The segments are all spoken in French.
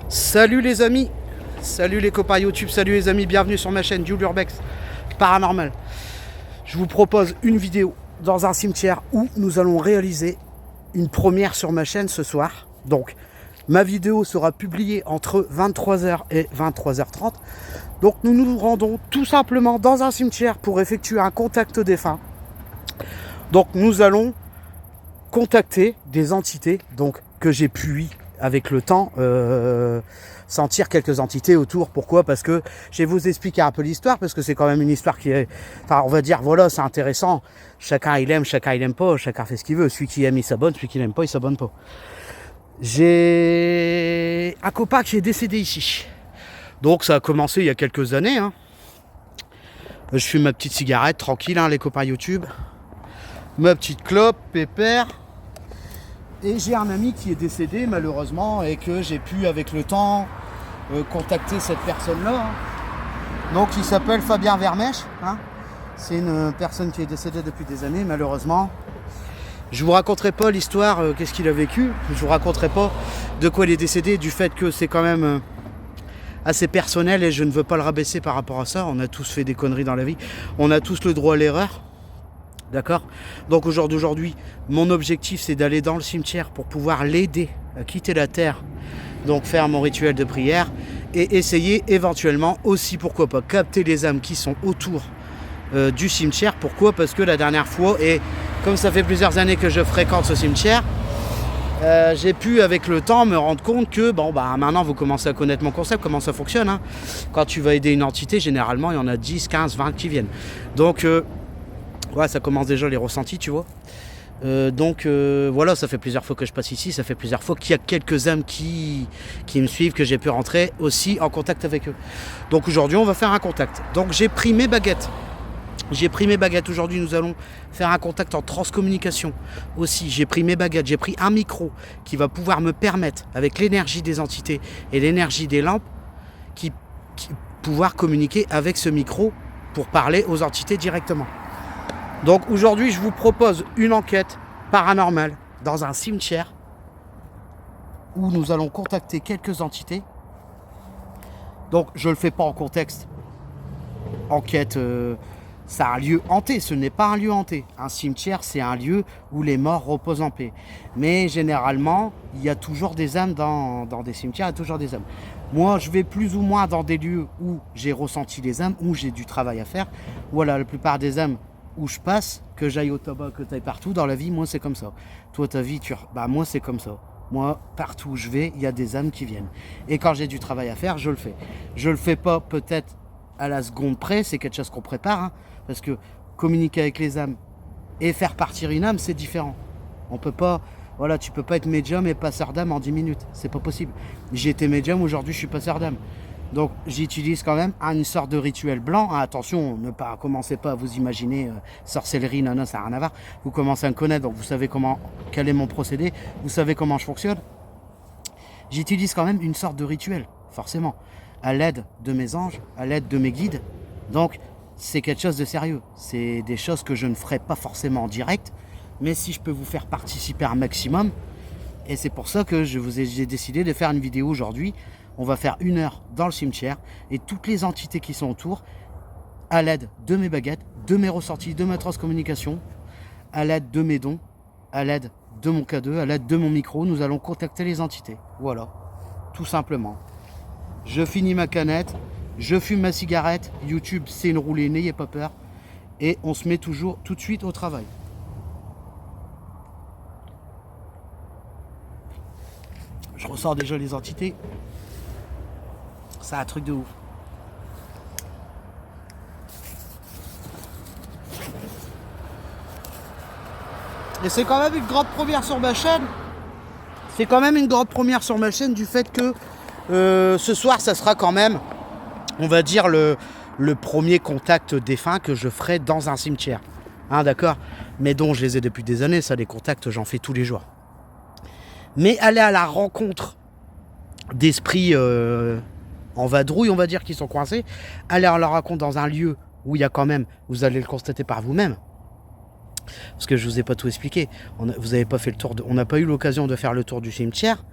Salut les amis, salut les copains YouTube, salut les amis, bienvenue sur ma chaîne Urbex Paranormal. Je vous propose une vidéo dans un cimetière où nous allons réaliser une première sur ma chaîne ce soir. Donc ma vidéo sera publiée entre 23h et 23h30. Donc nous nous rendons tout simplement dans un cimetière pour effectuer un contact défunt. Donc nous allons contacter des entités donc, que j'ai pu avec le temps sentir quelques entités autour. Pourquoi? Parce que je vais vous expliquer un peu l'histoire, parce que c'est quand même une histoire qui est, enfin on va dire voilà, c'est intéressant, chacun il aime, chacun il aime pas, chacun fait ce qu'il veut, celui qui aime il s'abonne, celui qui n'aime pas il s'abonne pas. J'ai un copain qui est décédé ici, donc ça a commencé il y a quelques années hein. Je fume ma petite cigarette tranquille hein, les copains YouTube, ma petite clope pépère. Et j'ai un ami qui est décédé malheureusement et que j'ai pu avec le temps contacter cette personne-là. Hein. Donc il s'appelle Fabien Vermèche. Hein. C'est une personne qui est décédée depuis des années malheureusement. Je vous raconterai pas l'histoire, qu'est-ce qu'il a vécu. Je vous raconterai pas de quoi il est décédé, du fait que c'est quand même assez personnel et je ne veux pas le rabaisser par rapport à ça. On a tous fait des conneries dans la vie. On a tous le droit à l'erreur. D'accord? Donc aujourd'hui, mon objectif c'est d'aller dans le cimetière pour pouvoir l'aider à quitter la terre, donc faire mon rituel de prière et essayer éventuellement aussi, pourquoi pas, capter les âmes qui sont autour du cimetière. Pourquoi? Parce que la dernière fois, et comme ça fait plusieurs années que je fréquente ce cimetière, j'ai pu avec le temps me rendre compte que bon bah maintenant vous commencez à connaître mon concept, comment ça fonctionne hein. Quand tu vas aider une entité, généralement il y en a 10, 15, 20 qui viennent. Donc ouais, ça commence déjà les ressentis, tu vois. Voilà, ça fait plusieurs fois que je passe ici, ça fait plusieurs fois qu'il y a quelques âmes qui me suivent, que j'ai pu rentrer aussi en contact avec eux. Donc aujourd'hui, on va faire un contact. Donc j'ai pris mes baguettes. Aujourd'hui, nous allons faire un contact en transcommunication aussi. J'ai pris mes baguettes, j'ai pris un micro qui va pouvoir me permettre, avec l'énergie des entités et l'énergie des lampes, pouvoir communiquer avec ce micro pour parler aux entités directement. Donc aujourd'hui, je vous propose une enquête paranormale dans un cimetière où nous allons contacter quelques entités. Donc je ne le fais pas en contexte enquête, c'est un lieu hanté, ce n'est pas un lieu hanté. Un cimetière, c'est un lieu où les morts reposent en paix. Mais généralement, il y a toujours des âmes dans des cimetières, il y a toujours des âmes. Moi, je vais plus ou moins dans des lieux où j'ai ressenti les âmes, où j'ai du travail à faire. Voilà, la plupart des âmes où je passe, que j'aille au tabac, que tu ailles partout dans la vie, moi c'est comme ça. Toi, ta vie, bah moi c'est comme ça. Moi, partout où je vais, il y a des âmes qui viennent. Et quand j'ai du travail à faire, je le fais. Je le fais pas peut-être à la seconde près, c'est quelque chose qu'on prépare, hein, parce que communiquer avec les âmes et faire partir une âme, c'est différent. On peut pas, voilà, tu peux pas être médium et passeur d'âme en 10 minutes. C'est pas possible. J'ai été médium, aujourd'hui je suis passeur d'âme. Donc j'utilise quand même une sorte de rituel blanc. Ah, attention, commencez pas à vous imaginer sorcellerie, non, ça n'a rien à voir. Vous commencez à me connaître, donc vous savez quel est mon procédé, vous savez comment je fonctionne. J'utilise quand même une sorte de rituel, forcément, à l'aide de mes anges, à l'aide de mes guides. Donc c'est quelque chose de sérieux. C'est des choses que je ne ferai pas forcément en direct, mais si je peux vous faire participer un maximum, et c'est pour ça que j'ai décidé de faire une vidéo aujourd'hui. On va faire 1 heure dans le cimetière et toutes les entités qui sont autour, à l'aide de mes baguettes, de mes ressorties, de ma transcommunication, à l'aide de mes dons, à l'aide de mon K2, à l'aide de mon micro, nous allons contacter les entités. Voilà, tout simplement. Je finis ma canette, je fume ma cigarette, YouTube c'est une roulée, n'ayez pas peur, et on se met toujours tout de suite au travail. Je ressors déjà les entités. C'est un truc de ouf. Et c'est quand même une grande première sur ma chaîne. C'est quand même une grande première sur ma chaîne du fait que ce soir, ça sera quand même, on va dire, le premier contact défunt que je ferai dans un cimetière. Hein, d'accord? Mais dont je les ai depuis des années, ça, les contacts, j'en fais tous les jours. Mais aller à la rencontre d'esprits en vadrouille, on va dire, qui sont coincés, aller à la rencontre dans un lieu où il y a quand même, vous allez le constater par vous-même, parce que je vous ai pas tout expliqué, vous n'avez pas fait le tour, on n'a pas eu l'occasion de faire le tour du cimetière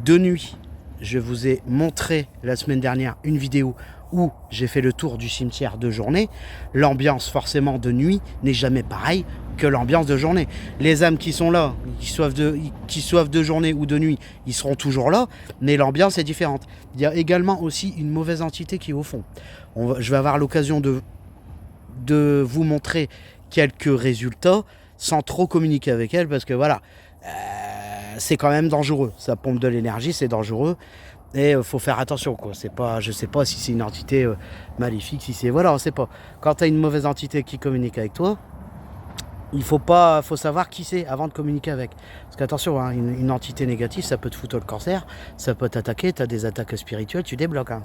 de nuit. Je vous ai montré la semaine dernière une vidéo où j'ai fait le tour du cimetière de journée. L'ambiance forcément de nuit n'est jamais pareille que l'ambiance de journée. Les âmes qui sont là, qui soivent de journée ou de nuit, ils seront toujours là, mais l'ambiance est différente. Il y a également aussi une mauvaise entité qui est au fond. Je vais avoir l'occasion de vous montrer quelques résultats sans trop communiquer avec elle, parce que voilà, c'est quand même dangereux. Ça pompe de l'énergie, c'est dangereux. Et faut faire attention, quoi. C'est pas, je sais pas si c'est une entité maléfique, si c'est, voilà, on sait pas. Quand tu as une mauvaise entité qui communique avec toi, faut savoir qui c'est avant de communiquer avec. Parce qu'attention, hein, une entité négative, ça peut te foutre le cancer, ça peut t'attaquer, tu as des attaques spirituelles, tu débloques. Hein.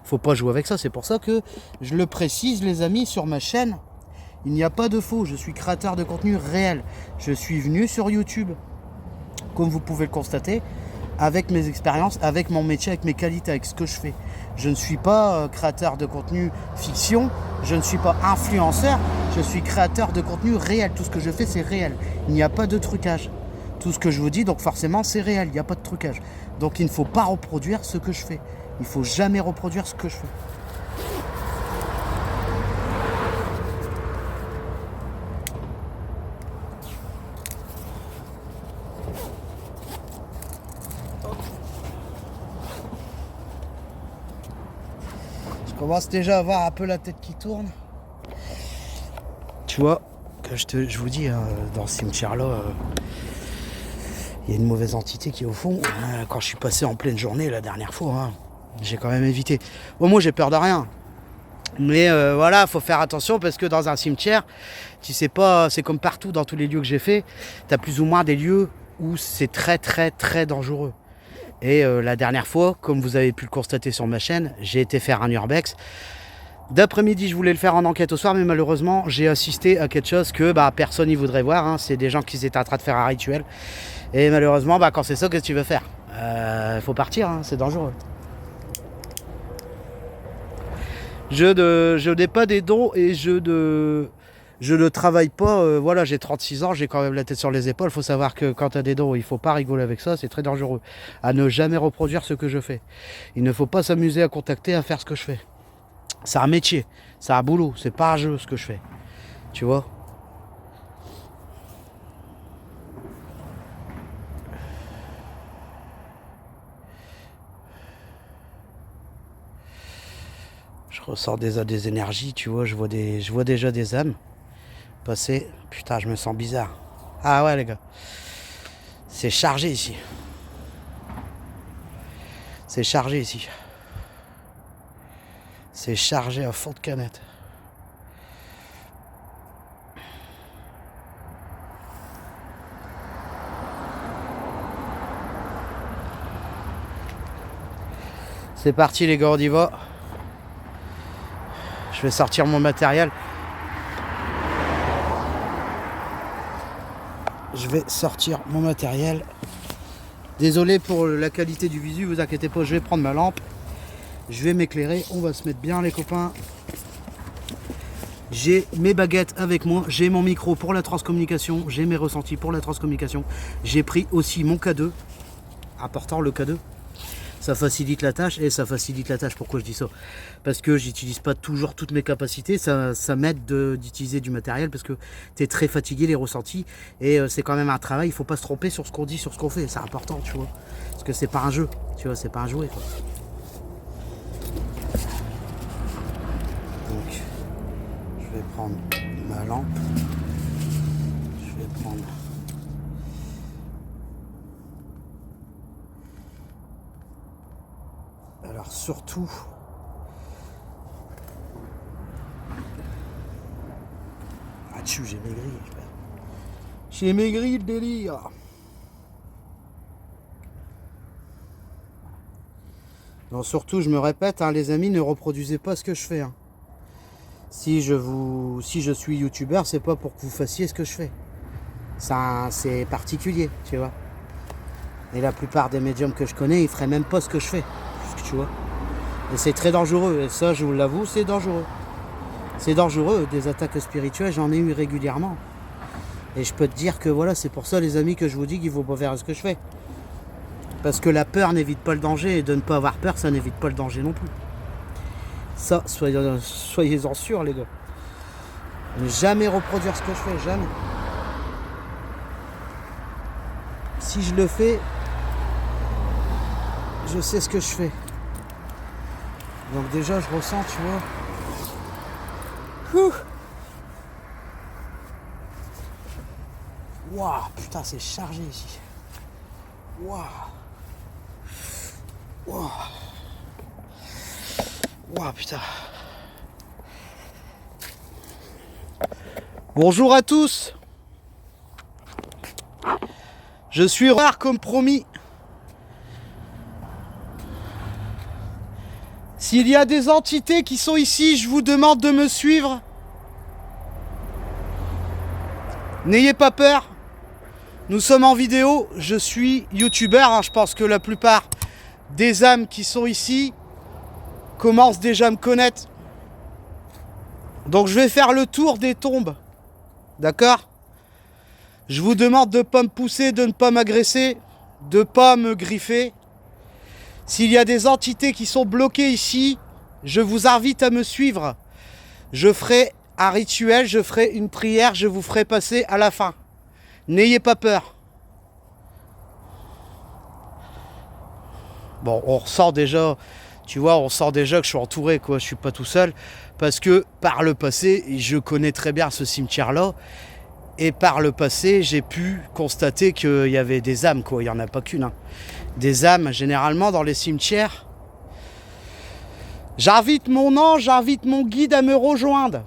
Faut pas jouer avec ça. C'est pour ça que je le précise, les amis, sur ma chaîne, il n'y a pas de faux. Je suis créateur de contenu réel. Je suis venu sur YouTube, comme vous pouvez le constater, avec mes expériences, avec mon métier, avec mes qualités, avec ce que je fais. Je ne suis pas créateur de contenu fiction, je ne suis pas influenceur, je suis créateur de contenu réel. Tout ce que je fais, c'est réel. Il n'y a pas de trucage. Tout ce que je vous dis, donc forcément, c'est réel, il n'y a pas de trucage. Donc il ne faut pas reproduire ce que je fais. Il ne faut jamais reproduire ce que je fais. Je commence déjà à avoir un peu la tête qui tourne. Tu vois, que je vous dis, hein, dans ce cimetière-là, il y a une mauvaise entité qui est au fond. Quand je suis passé en pleine journée la dernière fois, hein, j'ai quand même évité. Bon, moi, j'ai peur de rien. Mais voilà, faut faire attention parce que dans un cimetière, tu sais pas, c'est comme partout dans tous les lieux que j'ai fait, tu as plus ou moins des lieux où c'est très très très dangereux. Et la dernière fois, comme vous avez pu le constater sur ma chaîne, j'ai été faire un urbex. D'après-midi, je voulais le faire en enquête au soir, mais malheureusement, j'ai assisté à quelque chose que personne n'y voudrait voir. Hein. C'est des gens qui étaient en train de faire un rituel. Et malheureusement, quand c'est ça, qu'est-ce que tu veux faire? Faut partir, hein, c'est dangereux. Je n'ai pas des dons et je ne travaille pas. Voilà, j'ai 36 ans, j'ai quand même la tête sur les épaules. Il faut savoir que quand tu as des dons, il ne faut pas rigoler avec ça, c'est très dangereux. À ne jamais reproduire ce que je fais. Il ne faut pas s'amuser à contacter, à faire ce que je fais. C'est un métier, c'est un boulot, c'est pas un jeu ce que je fais. Tu vois? Je ressens déjà des énergies, tu vois, je vois déjà des âmes passer. Putain, je me sens bizarre. Ah ouais les gars. C'est chargé ici. C'est chargé ici. C'est chargé à fond de canette. C'est parti les gars, on y va. Je vais sortir mon matériel. Je vais sortir mon matériel. Désolé pour la qualité du visu, vous inquiétez pas, je vais prendre ma lampe. Je vais m'éclairer, on va se mettre bien les copains. J'ai mes baguettes avec moi, j'ai mon micro pour la transcommunication, j'ai mes ressentis pour la transcommunication. J'ai pris aussi mon K2, important le K2. Ça facilite la tâche, et ça facilite la tâche, pourquoi je dis ça? Parce que j'utilise pas toujours toutes mes capacités, ça m'aide d'utiliser du matériel, parce que tu es très fatigué, les ressentis, et c'est quand même un travail, il faut pas se tromper sur ce qu'on dit, sur ce qu'on fait, c'est important, tu vois. Parce que c'est pas un jeu, tu vois, c'est pas un jouet, quoi. Donc, je vais prendre ma lampe, je vais prendre... Alors surtout, j'ai maigri. J'ai maigri le délire. Non, surtout, je me répète, hein, les amis, ne reproduisez pas ce que je fais. Hein. Si je suis youtubeur, c'est pas pour que vous fassiez ce que je fais. Ça, c'est particulier, tu vois. Et la plupart des médiums que je connais, ils feraient même pas ce que je fais. Tu vois. Et c'est très dangereux. Et ça, je vous l'avoue, c'est dangereux. C'est dangereux. Des attaques spirituelles, j'en ai eu régulièrement. Et je peux te dire que voilà, c'est pour ça, les amis, que je vous dis qu'il faut pas faire ce que je fais. Parce que la peur n'évite pas le danger. Et de ne pas avoir peur, ça n'évite pas le danger non plus. Ça, soyez-en sûrs, les gars. Ne jamais reproduire ce que je fais. Jamais. Si je le fais, je sais ce que je fais. Donc déjà, je ressens, tu vois. Ouh. Waouh, putain, c'est chargé ici. Waouh. Waouh. Waouh, putain. Bonjour à tous. Je suis rare comme promis. S'il y a des entités qui sont ici, je vous demande de me suivre. N'ayez pas peur. Nous sommes en vidéo. Je suis youtubeur. Hein. Je pense que la plupart des âmes qui sont ici commencent déjà à me connaître. Donc je vais faire le tour des tombes. D'accord ? Je vous demande de ne pas me pousser, de ne pas m'agresser, de ne pas me griffer. S'il y a des entités qui sont bloquées ici, je vous invite à me suivre. Je ferai un rituel, je ferai une prière, je vous ferai passer à la fin. N'ayez pas peur. Bon, on ressent déjà, tu vois, on sent déjà que je suis entouré, quoi. Je suis pas tout seul. Parce que par le passé, je connais très bien ce cimetière-là. Et par le passé, j'ai pu constater qu'il y avait des âmes, quoi. Il n'y en a pas qu'une. Hein. Des âmes, généralement, dans les cimetières. J'invite mon ange, j'invite mon guide à me rejoindre.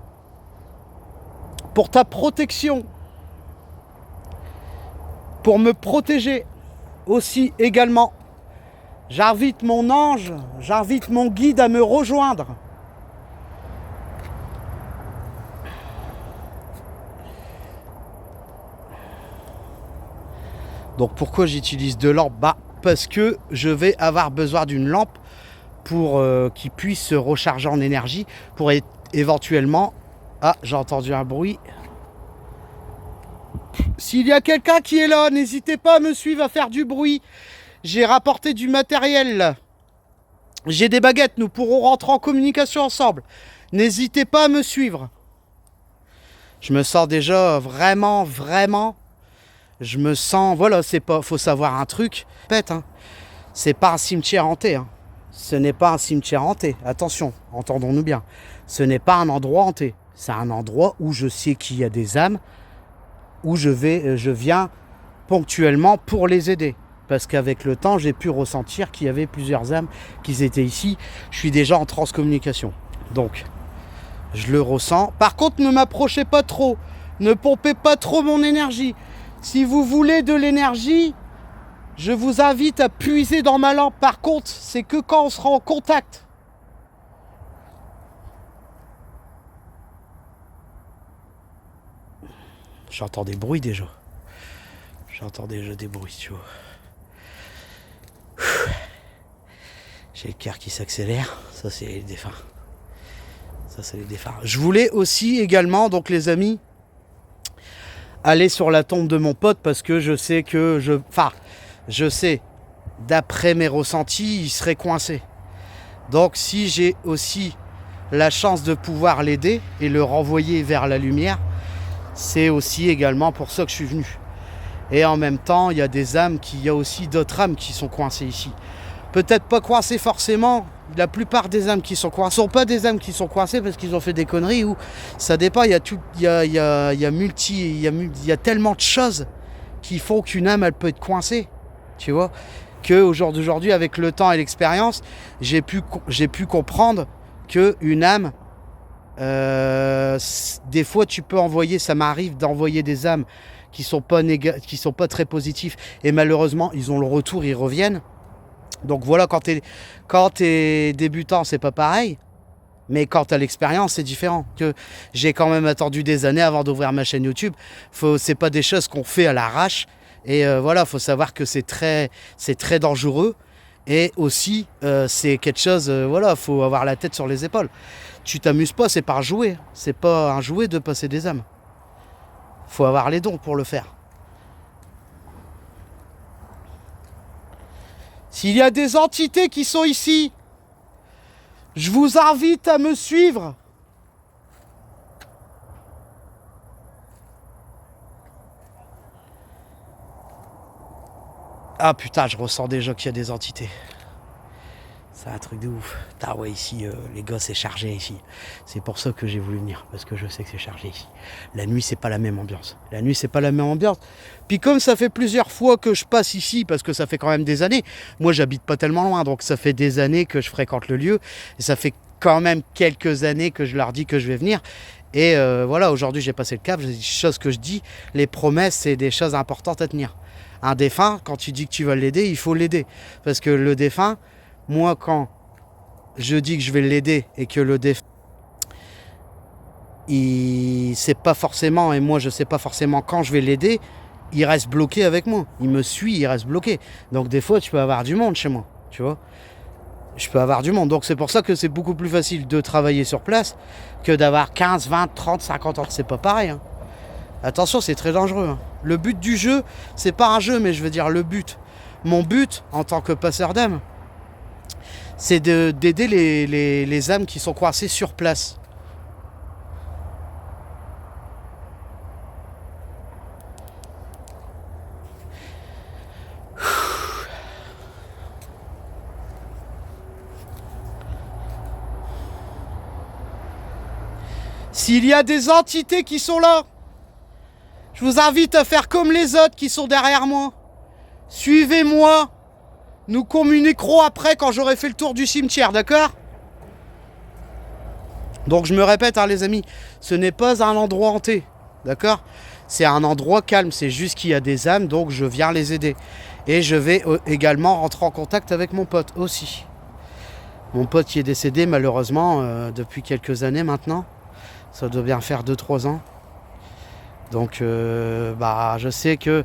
Pour ta protection. Pour me protéger. Aussi, également. J'invite mon ange, j'invite mon guide à me rejoindre. Donc pourquoi j'utilise deux lampes? Bah parce que je vais avoir besoin d'une lampe pour qu'il puisse se recharger en énergie pour éventuellement... Ah, j'ai entendu un bruit. S'il y a quelqu'un qui est là, n'hésitez pas à me suivre, à faire du bruit. J'ai rapporté du matériel. J'ai des baguettes, nous pourrons rentrer en communication ensemble. N'hésitez pas à me suivre. Je me sens déjà vraiment... Je me sens... Voilà, c'est pas... Faut savoir un truc. Pète, hein. C'est pas un cimetière hanté. Hein. ce n'est pas un cimetière hanté. Attention, entendons-nous bien. Ce n'est pas un endroit hanté. C'est un endroit où je sais qu'il y a des âmes, où je viens ponctuellement pour les aider. Parce qu'avec le temps, j'ai pu ressentir qu'il y avait plusieurs âmes qui étaient ici. Je suis déjà en transcommunication. Donc, je le ressens. Par contre, ne m'approchez pas trop. Ne pompez pas trop mon énergie. Si vous voulez de l'énergie, je vous invite à puiser dans ma lampe. Par contre, c'est que quand on sera en contact. J'entends des bruits déjà. J'entends déjà des bruits, tu vois. J'ai le cœur qui s'accélère. Ça, c'est les défunts. Ça, c'est les défunts. Je voulais aussi également, donc les amis, aller sur la tombe de mon pote parce que je sais que je sais, d'après mes ressentis, il serait coincé. Donc si j'ai aussi la chance de pouvoir l'aider et le renvoyer vers la lumière, c'est aussi également pour ça que je suis venu. Et en même temps, il y a des âmes, il y a aussi d'autres âmes qui sont coincées ici. Peut-être pas coincées forcément. La plupart des âmes qui sont coincées ne sont pas des âmes qui sont coincées parce qu'ils ont fait des conneries ou ça dépend. Il y a tellement de choses qui font qu'une âme elle peut être coincée. Tu vois, qu'au jour d'aujourd'hui, avec le temps et l'expérience, j'ai pu comprendre qu'une âme, des fois tu peux envoyer, ça m'arrive d'envoyer des âmes qui sont pas très positifs et malheureusement ils ont le retour, ils reviennent. Donc voilà, quand t'es débutant, c'est pas pareil. Mais quand t'as l'expérience, c'est différent. Que j'ai quand même attendu des années avant d'ouvrir ma chaîne YouTube. C'est pas des choses qu'on fait à l'arrache. Et voilà, faut savoir que c'est très dangereux. Et aussi, c'est quelque chose, voilà, faut avoir la tête sur les épaules. Tu t'amuses pas, c'est pas un jouet. C'est pas un jouet de passer des âmes. Faut avoir les dons pour le faire. S'il y a des entités qui sont ici, je vous invite à me suivre. Ah putain, je ressens déjà qu'il y a des entités. C'est un truc de ouf. Ah ouais, ici, les gars, c'est chargé ici. C'est pour ça que j'ai voulu venir, parce que je sais que c'est chargé ici. La nuit, c'est pas la même ambiance. La nuit, c'est pas la même ambiance. Puis comme ça fait plusieurs fois que je passe ici, parce que ça fait quand même des années, moi, j'habite pas tellement loin, donc ça fait des années que je fréquente le lieu, et ça fait quand même quelques années que je leur dis que je vais venir. Et voilà, aujourd'hui, j'ai passé le cap, des choses que je dis, les promesses, c'est des choses importantes à tenir. Un défunt, quand tu dis que tu vas l'aider, il faut l'aider. Parce que le défunt, moi, quand je dis que je vais l'aider et que le défunt, il sait pas forcément, et moi je sais pas forcément quand je vais l'aider, il reste bloqué avec moi. Il me suit, il reste bloqué. Donc des fois, tu peux avoir du monde chez moi, tu vois. Je peux avoir du monde. Donc c'est pour ça que c'est beaucoup plus facile de travailler sur place que d'avoir 15, 20, 30, 50 ans. C'est pas pareil. Hein. Attention, c'est très dangereux. Hein. Le but du jeu, c'est pas un jeu, mais je veux dire le but. Mon but, en tant que passeur d'âmes, c'est d'aider les âmes qui sont coincées sur place. S'il y a des entités qui sont là, je vous invite à faire comme les autres qui sont derrière moi. Suivez-moi. Nous communiquerons après quand j'aurai fait le tour du cimetière, d'accord? Donc je me répète, hein, les amis, ce n'est pas un endroit hanté, d'accord? C'est un endroit calme, c'est juste qu'il y a des âmes, donc je viens les aider. Et je vais également rentrer en contact avec mon pote aussi. Mon pote qui est décédé malheureusement depuis quelques années maintenant. Ça doit bien faire 2-3 ans. Donc je sais que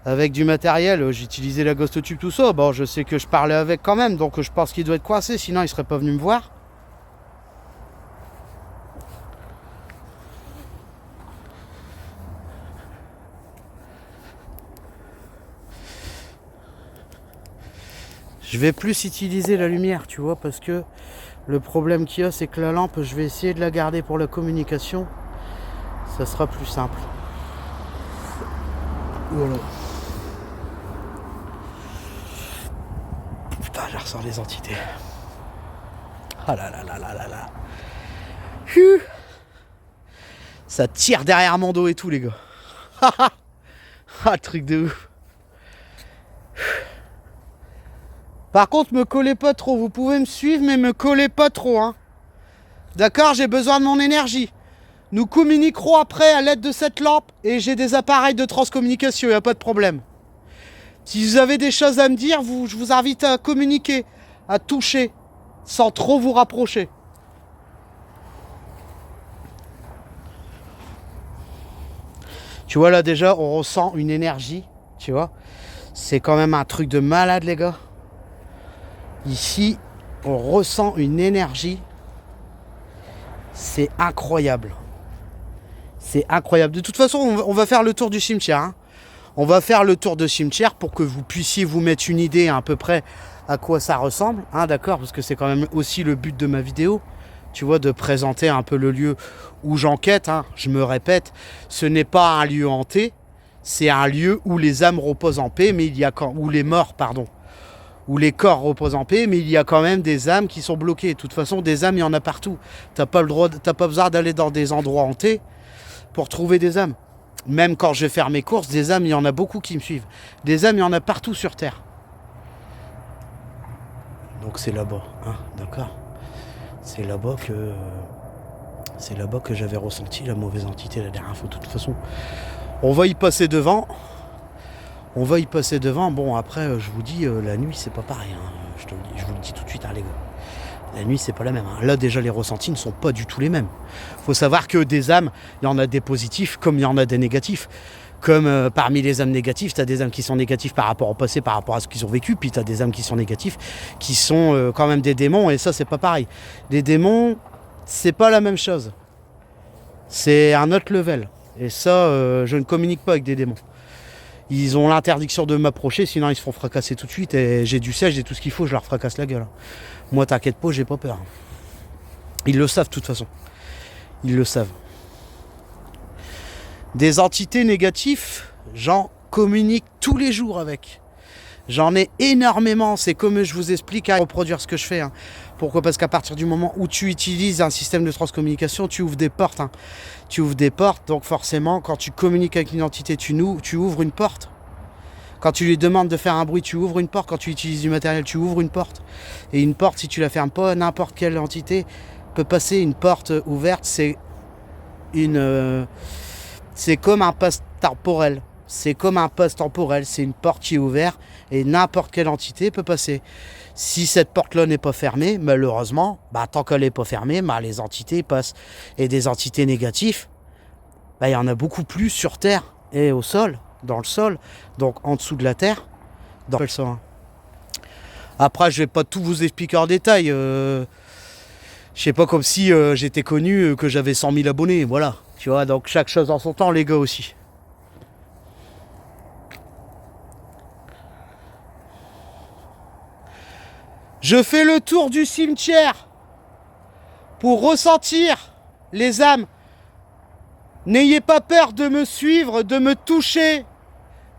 avec du matériel, j'utilisais la Ghost Tube, tout ça. Bon, je sais que je parlais avec quand même, donc je pense qu'il doit être coincé, sinon il serait pas venu me voir. Je vais plus utiliser la lumière, tu vois, parce que le problème qu'il y a, c'est que la lampe, je vais essayer de la garder pour la communication. Ça sera plus simple. Voilà. Putain, j'ai ressort les entités. Ah là là là là là là. Ça tire derrière mon dos et tout, les gars. Ah, truc de ouf. Par contre, me collez pas trop. Vous pouvez me suivre, mais me collez pas trop, hein. D'accord, j'ai besoin de mon énergie. Nous communiquerons après à l'aide de cette lampe et j'ai des appareils de transcommunication, il n'y a pas de problème. Si vous avez des choses à me dire, je vous invite à communiquer, à toucher, sans trop vous rapprocher. Tu vois là déjà, on ressent une énergie, tu vois. C'est quand même un truc de malade, les gars. Ici, on ressent une énergie. C'est incroyable. C'est incroyable. De toute façon, on va faire le tour du cimetière. Hein. On va faire le tour de cimetière pour que vous puissiez vous mettre une idée à peu près à quoi ça ressemble. Hein, d'accord, parce que c'est quand même aussi le but de ma vidéo. Tu vois, de présenter un peu le lieu où j'enquête. Hein. Je me répète, ce n'est pas un lieu hanté. C'est un lieu où les âmes reposent en paix, mais il y a où les morts, pardon. Où les corps reposent en paix, mais il y a quand même des âmes qui sont bloquées. De toute façon, des âmes, il y en a partout. T'as pas besoin d'aller dans des endroits hantés pour trouver des âmes. Même quand je vais faire mes courses, des âmes, il y en a beaucoup qui me suivent. Des âmes, il y en a partout sur Terre. Donc c'est là-bas, hein, d'accord. C'est là-bas que j'avais ressenti la mauvaise entité la dernière fois. De toute façon, on va y passer devant. On va y passer devant. Bon, après, je vous dis, la nuit, c'est pas pareil. Hein. Je vous le dis tout de suite, hein, les gars. La nuit, c'est pas la même. Hein. Là, déjà, les ressentis ne sont pas du tout les mêmes. Faut savoir que des âmes, il y en a des positifs comme il y en a des négatifs. Comme parmi les âmes négatives, tu as des âmes qui sont négatives par rapport au passé, par rapport à ce qu'ils ont vécu. Puis tu as des âmes qui sont négatives, qui sont quand même des démons. Et ça, c'est pas pareil. Les démons, c'est pas la même chose. C'est un autre level. Et ça, je ne communique pas avec des démons. Ils ont l'interdiction de m'approcher, sinon ils se font fracasser tout de suite. Et j'ai du sel, j'ai tout ce qu'il faut, je leur fracasse la gueule. Moi, t'inquiète pas, j'ai pas peur. Ils le savent de toute façon. Ils le savent. Des entités négatives, j'en communique tous les jours avec. J'en ai énormément. C'est comme je vous explique à reproduire ce que je fais. Hein. Pourquoi ? Parce qu'à partir du moment où tu utilises un système de transcommunication, tu ouvres des portes. Hein. Tu ouvres des portes, donc forcément, quand tu communiques avec une entité, tu ouvres une porte. Quand tu lui demandes de faire un bruit, tu ouvres une porte. Quand tu utilises du matériel, tu ouvres une porte. Et une porte, si tu la fermes pas, n'importe quelle entité peut passer. Une porte ouverte, c'est comme un passe temporel. C'est comme un passe temporel. C'est une porte qui est ouverte et n'importe quelle entité peut passer. Si cette porte-là n'est pas fermée, malheureusement, tant qu'elle n'est pas fermée, les entités passent. Et des entités négatives, il y en a beaucoup plus sur Terre et au sol, dans le sol, donc en dessous de la Terre. Dans le sol. Après, je vais pas tout vous expliquer en détail. Je sais pas, comme si j'étais connu, que j'avais 100 000 abonnés, voilà. Tu vois, donc chaque chose en son temps, les gars aussi. Je fais le tour du cimetière pour ressentir les âmes. N'ayez pas peur de me suivre, de me toucher,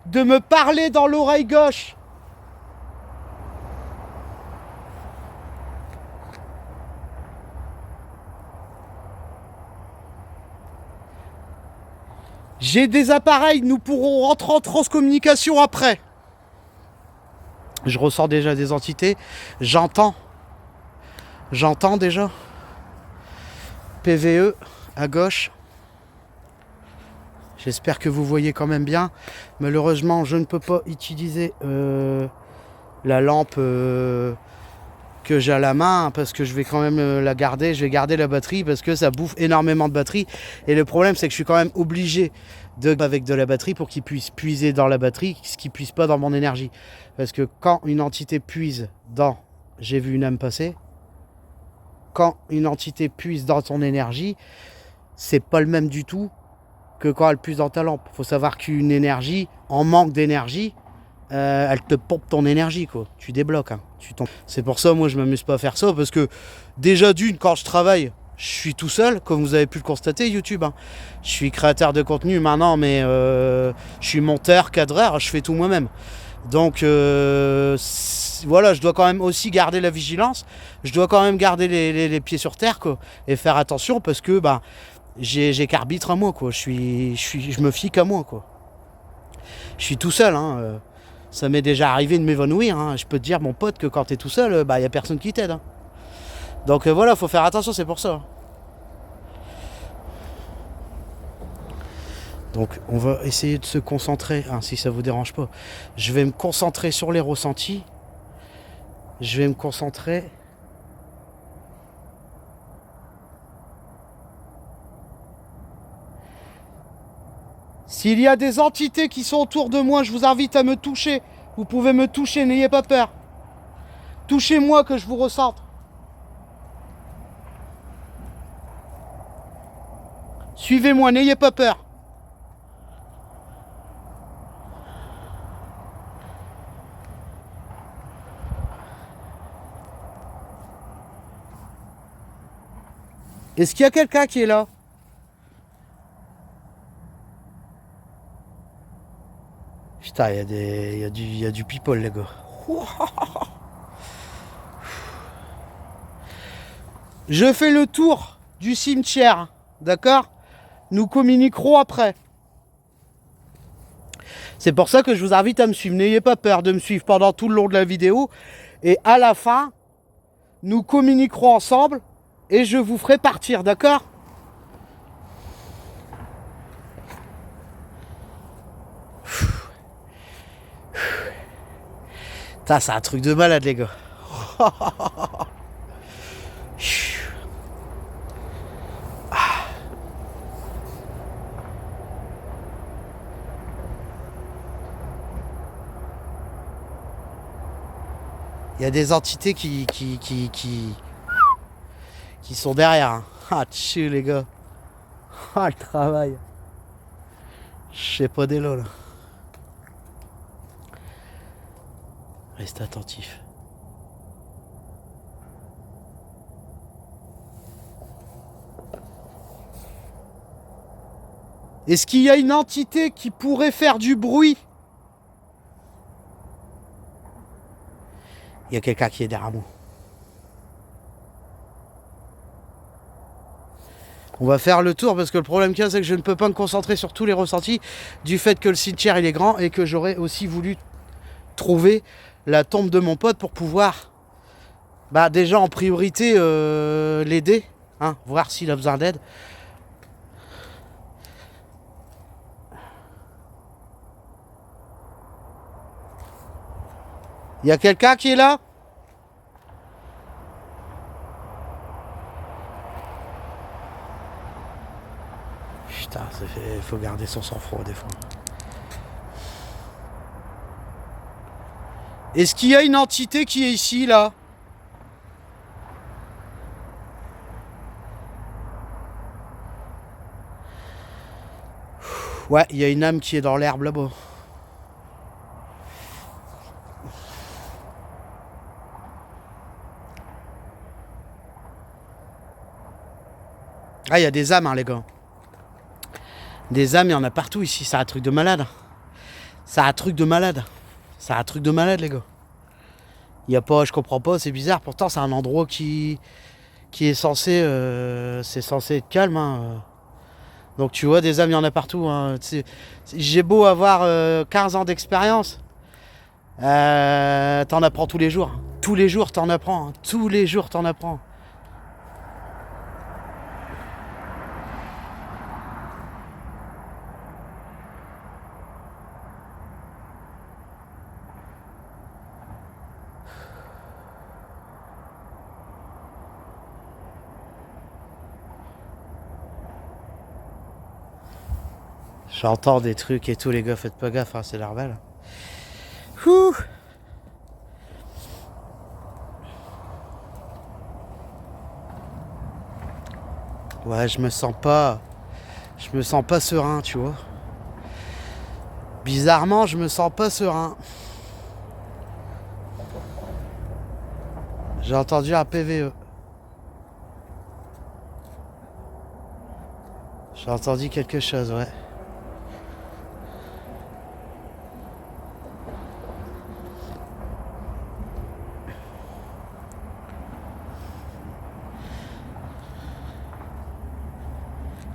de me parler dans l'oreille gauche. J'ai des appareils, nous pourrons rentrer en transcommunication après. Je ressens déjà des entités. J'entends déjà. PVE à gauche. J'espère que vous voyez quand même bien. Malheureusement, je ne peux pas utiliser la lampe que j'ai à la main parce que je vais quand même la garder. Je vais garder la batterie parce que ça bouffe énormément de batterie. Et le problème, c'est que je suis quand même obligé avec de la batterie pour qu'il puisse puiser dans la batterie, ce qui ne puise pas dans mon énergie. Parce que quand une entité puise dans... J'ai vu une âme passer. Quand une entité puise dans ton énergie, c'est pas le même du tout que quand elle puise dans ta lampe. Il faut savoir qu'une énergie, en manque d'énergie, elle te pompe ton énergie, quoi. Tu débloques. Hein. C'est pour ça, moi, je m'amuse pas à faire ça, parce que déjà d'une, quand je travaille, je suis tout seul, comme vous avez pu le constater, YouTube. Hein. Je suis créateur de contenu maintenant, mais je suis monteur, cadreur, je fais tout moi-même. Donc, voilà, je dois quand même aussi garder la vigilance. Je dois quand même garder les pieds sur terre, quoi, et faire attention parce que bah, j'ai qu'arbitre à moi, quoi. Je me fie qu'à moi, quoi. Je suis tout seul, hein. Ça m'est déjà arrivé de m'évanouir, hein. Je peux te dire, mon pote, que quand t'es tout seul, bah, y a personne qui t'aide, hein. Donc voilà, faut faire attention, c'est pour ça. Donc on va essayer de se concentrer, hein, si ça vous dérange pas. Je vais me concentrer sur les ressentis. Je vais me concentrer. S'il y a des entités qui sont autour de moi, je vous invite à me toucher. Vous pouvez me toucher, n'ayez pas peur. Touchez-moi que je vous ressente. Suivez-moi, n'ayez pas peur. Est-ce qu'il y a quelqu'un qui est là? Putain, il y a du people, les gars. Je fais le tour du cimetière, d'accord? Nous communiquerons après. C'est pour ça que je vous invite à me suivre. N'ayez pas peur de me suivre pendant tout le long de la vidéo. Et à la fin, nous communiquerons ensemble et je vous ferai partir, d'accord? C'est un truc de malade, les gars. Il y a des entités qui sont derrière, hein. Ah, tchou, les gars. Ah, le travail. Je sais pas des lots, là. Reste attentif. Est-ce qu'il y a une entité qui pourrait faire du bruit? Il y a quelqu'un qui est derrière moi. On va faire le tour parce que le problème qu'il y a, c'est que je ne peux pas me concentrer sur tous les ressentis du fait que le cimetière il est grand et que j'aurais aussi voulu trouver la tombe de mon pote pour pouvoir, bah, déjà en priorité l'aider, hein, voir s'il a besoin d'aide. Il y a quelqu'un qui est là? Putain, il faut garder son sang-froid des fois. Est-ce qu'il y a une entité qui est ici, là? Ouais, il y a une âme qui est dans l'herbe là-bas. Ah, il y a des âmes, hein, les gars. Des âmes, il y en a partout ici. C'est un truc de malade. C'est un truc de malade. C'est un truc de malade, les gars. Il y a pas, je comprends pas, c'est bizarre. Pourtant, c'est un endroit qui est censé, c'est censé être calme, hein. Donc tu vois, des âmes, il y en a partout, hein. J'ai beau avoir 15 ans d'expérience, t'en apprends tous les jours. Tous les jours, t'en apprends. Hein. Tous les jours, t'en apprends. J'entends des trucs et tout, les gars, faites pas gaffe, hein, c'est normal. Ouh. Ouais, je me sens pas serein, tu vois. Bizarrement, je me sens pas serein. J'ai entendu un PVE. J'ai entendu quelque chose, ouais.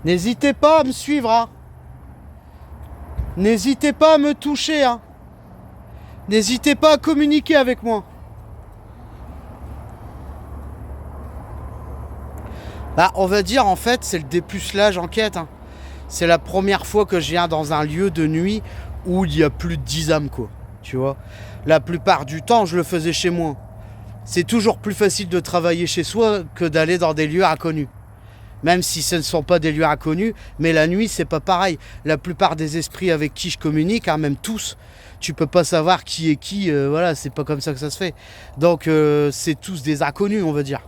N'hésitez pas à me suivre, hein. N'hésitez pas à me toucher, hein. N'hésitez pas à communiquer avec moi. Bah, on va dire, en fait, c'est le dépucelage en quête, hein. C'est la première fois que je viens dans un lieu de nuit où il y a plus de 10 âmes, quoi. Tu vois. La plupart du temps, je le faisais chez moi. C'est toujours plus facile de travailler chez soi que d'aller dans des lieux inconnus. Même si ce ne sont pas des lieux inconnus, mais la nuit, c'est pas pareil. La plupart des esprits avec qui je communique, hein, même tous, tu peux pas savoir qui est qui, voilà, c'est pas comme ça que ça se fait. Donc, c'est tous des inconnus, on va dire.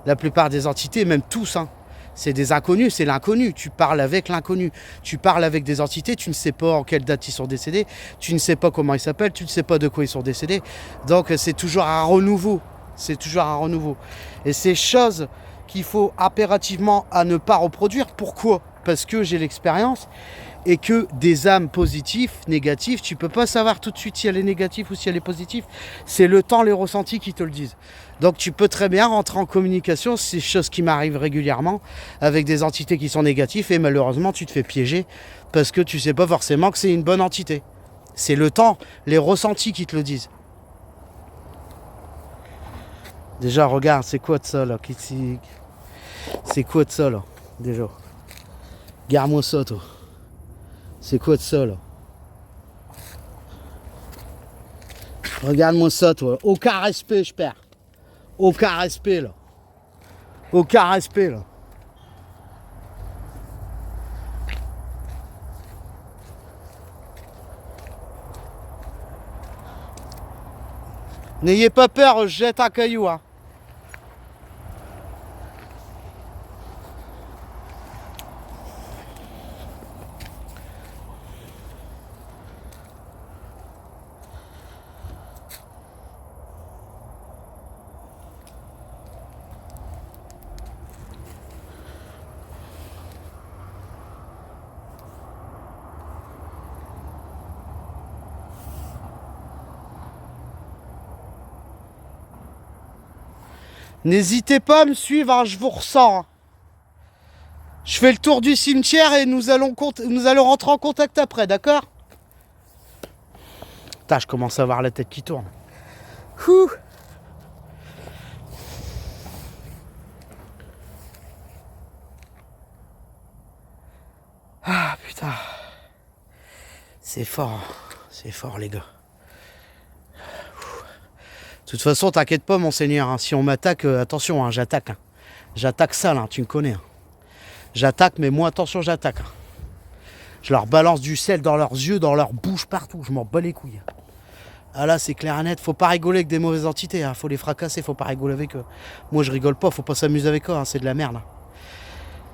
La plupart des entités, même tous, hein, c'est des inconnus, c'est l'inconnu. Tu parles avec l'inconnu. Tu parles avec des entités, tu ne sais pas en quelle date ils sont décédés, tu ne sais pas comment ils s'appellent, tu ne sais pas de quoi ils sont décédés. Donc, c'est toujours un renouveau. C'est toujours un renouveau. Et ces choses qu'il faut impérativement à ne pas reproduire. Pourquoi? Parce que j'ai l'expérience et que des âmes positives, négatives, tu peux pas savoir tout de suite si elle est négative ou si elle est positive. C'est le temps, les ressentis qui te le disent. Donc tu peux très bien rentrer en communication, c'est des choses qui m'arrivent régulièrement, avec des entités qui sont négatives et malheureusement tu te fais piéger parce que tu sais pas forcément que c'est une bonne entité. C'est le temps, les ressentis qui te le disent. Déjà regarde, c'est quoi de ça là? C'est quoi de ça là? Déjà. Garde-moi ça toi. C'est quoi de ça là? Regarde-moi ça toi. Aucun respect je perds. Aucun respect là. Aucun respect là. N'ayez pas peur, je jette un caillou, hein. N'hésitez pas à me suivre, hein, je vous ressens. Hein. Je fais le tour du cimetière et nous allons rentrer en contact après, d'accord? Putain, je commence à avoir la tête qui tourne. Ouh. Ah putain. C'est fort les gars. De toute façon, t'inquiète pas, monseigneur. Hein. Si on m'attaque, attention, hein, j'attaque. Hein. J'attaque ça, là, tu me connais. Hein. J'attaque, mais moi, attention, j'attaque. Hein. Je leur balance du sel dans leurs yeux, dans leur bouche, partout. Je m'en bats les couilles. Ah là, c'est clair et net. Faut pas rigoler avec des mauvaises entités. Hein. Faut les fracasser, faut pas rigoler avec eux. Moi, je rigole pas. Faut pas s'amuser avec eux. Hein. C'est de la merde. Hein.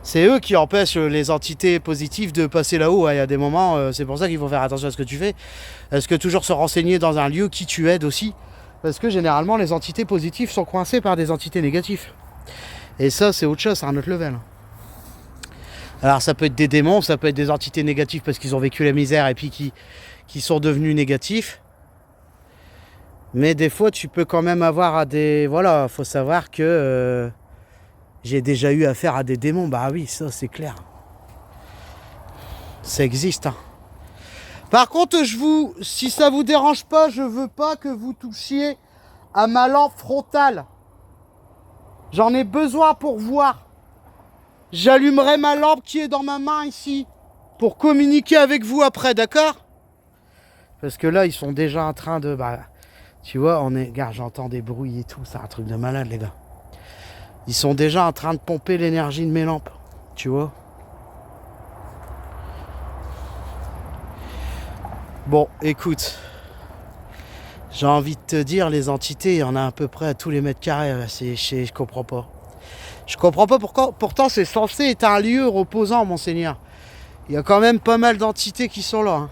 C'est eux qui empêchent les entités positives de passer là-haut. Il y a des moments, c'est pour ça qu'il faut faire attention à ce que tu fais. Est-ce que toujours se renseigner dans un lieu qui tu aides aussi? Parce que généralement, les entités positives sont coincées par des entités négatives. Et ça, c'est autre chose, c'est un autre level. Alors, ça peut être des démons, ça peut être des entités négatives parce qu'ils ont vécu la misère et puis qui sont devenus négatifs. Mais des fois, tu peux quand même avoir à des... Voilà, faut savoir que j'ai déjà eu affaire à des démons. Bah oui, ça, c'est clair. Ça existe, hein. Par contre, si ça vous dérange pas, je veux pas que vous touchiez à ma lampe frontale. J'en ai besoin pour voir. J'allumerai ma lampe qui est dans ma main ici pour communiquer avec vous après, d'accord? Parce que là, ils sont déjà en train de... Bah, tu vois, regarde, j'entends des bruits et tout. C'est un truc de malade, les gars. Ils sont déjà en train de pomper l'énergie de mes lampes. Tu vois? Bon, écoute, j'ai envie de te dire, les entités, il y en a à peu près à tous les mètres carrés. Je comprends pas. Je comprends pas pourquoi. Pourtant, c'est censé être un lieu reposant, monseigneur. Il y a quand même pas mal d'entités qui sont là. Hein.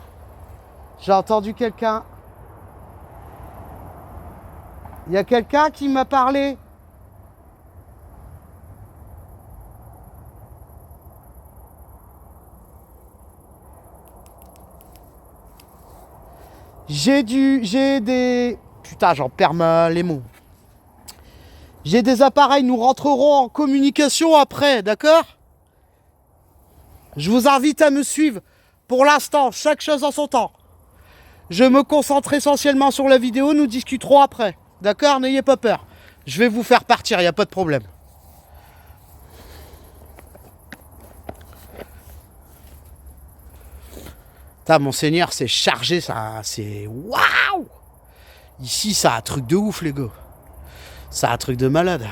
J'ai entendu quelqu'un. Il y a quelqu'un qui m'a parlé. J'ai des... Putain, j'en perds les mots. J'ai des appareils, nous rentrerons en communication après, d'accord? Je vous invite à me suivre. Pour l'instant, chaque chose en son temps. Je me concentre essentiellement sur la vidéo, nous discuterons après. D'accord? N'ayez pas peur. Je vais vous faire partir, il n'y a pas de problème. Putain, Monseigneur, c'est chargé, ça, c'est... Waouh! Ici, ça a un truc de ouf, les gars. Ça a un truc de malade.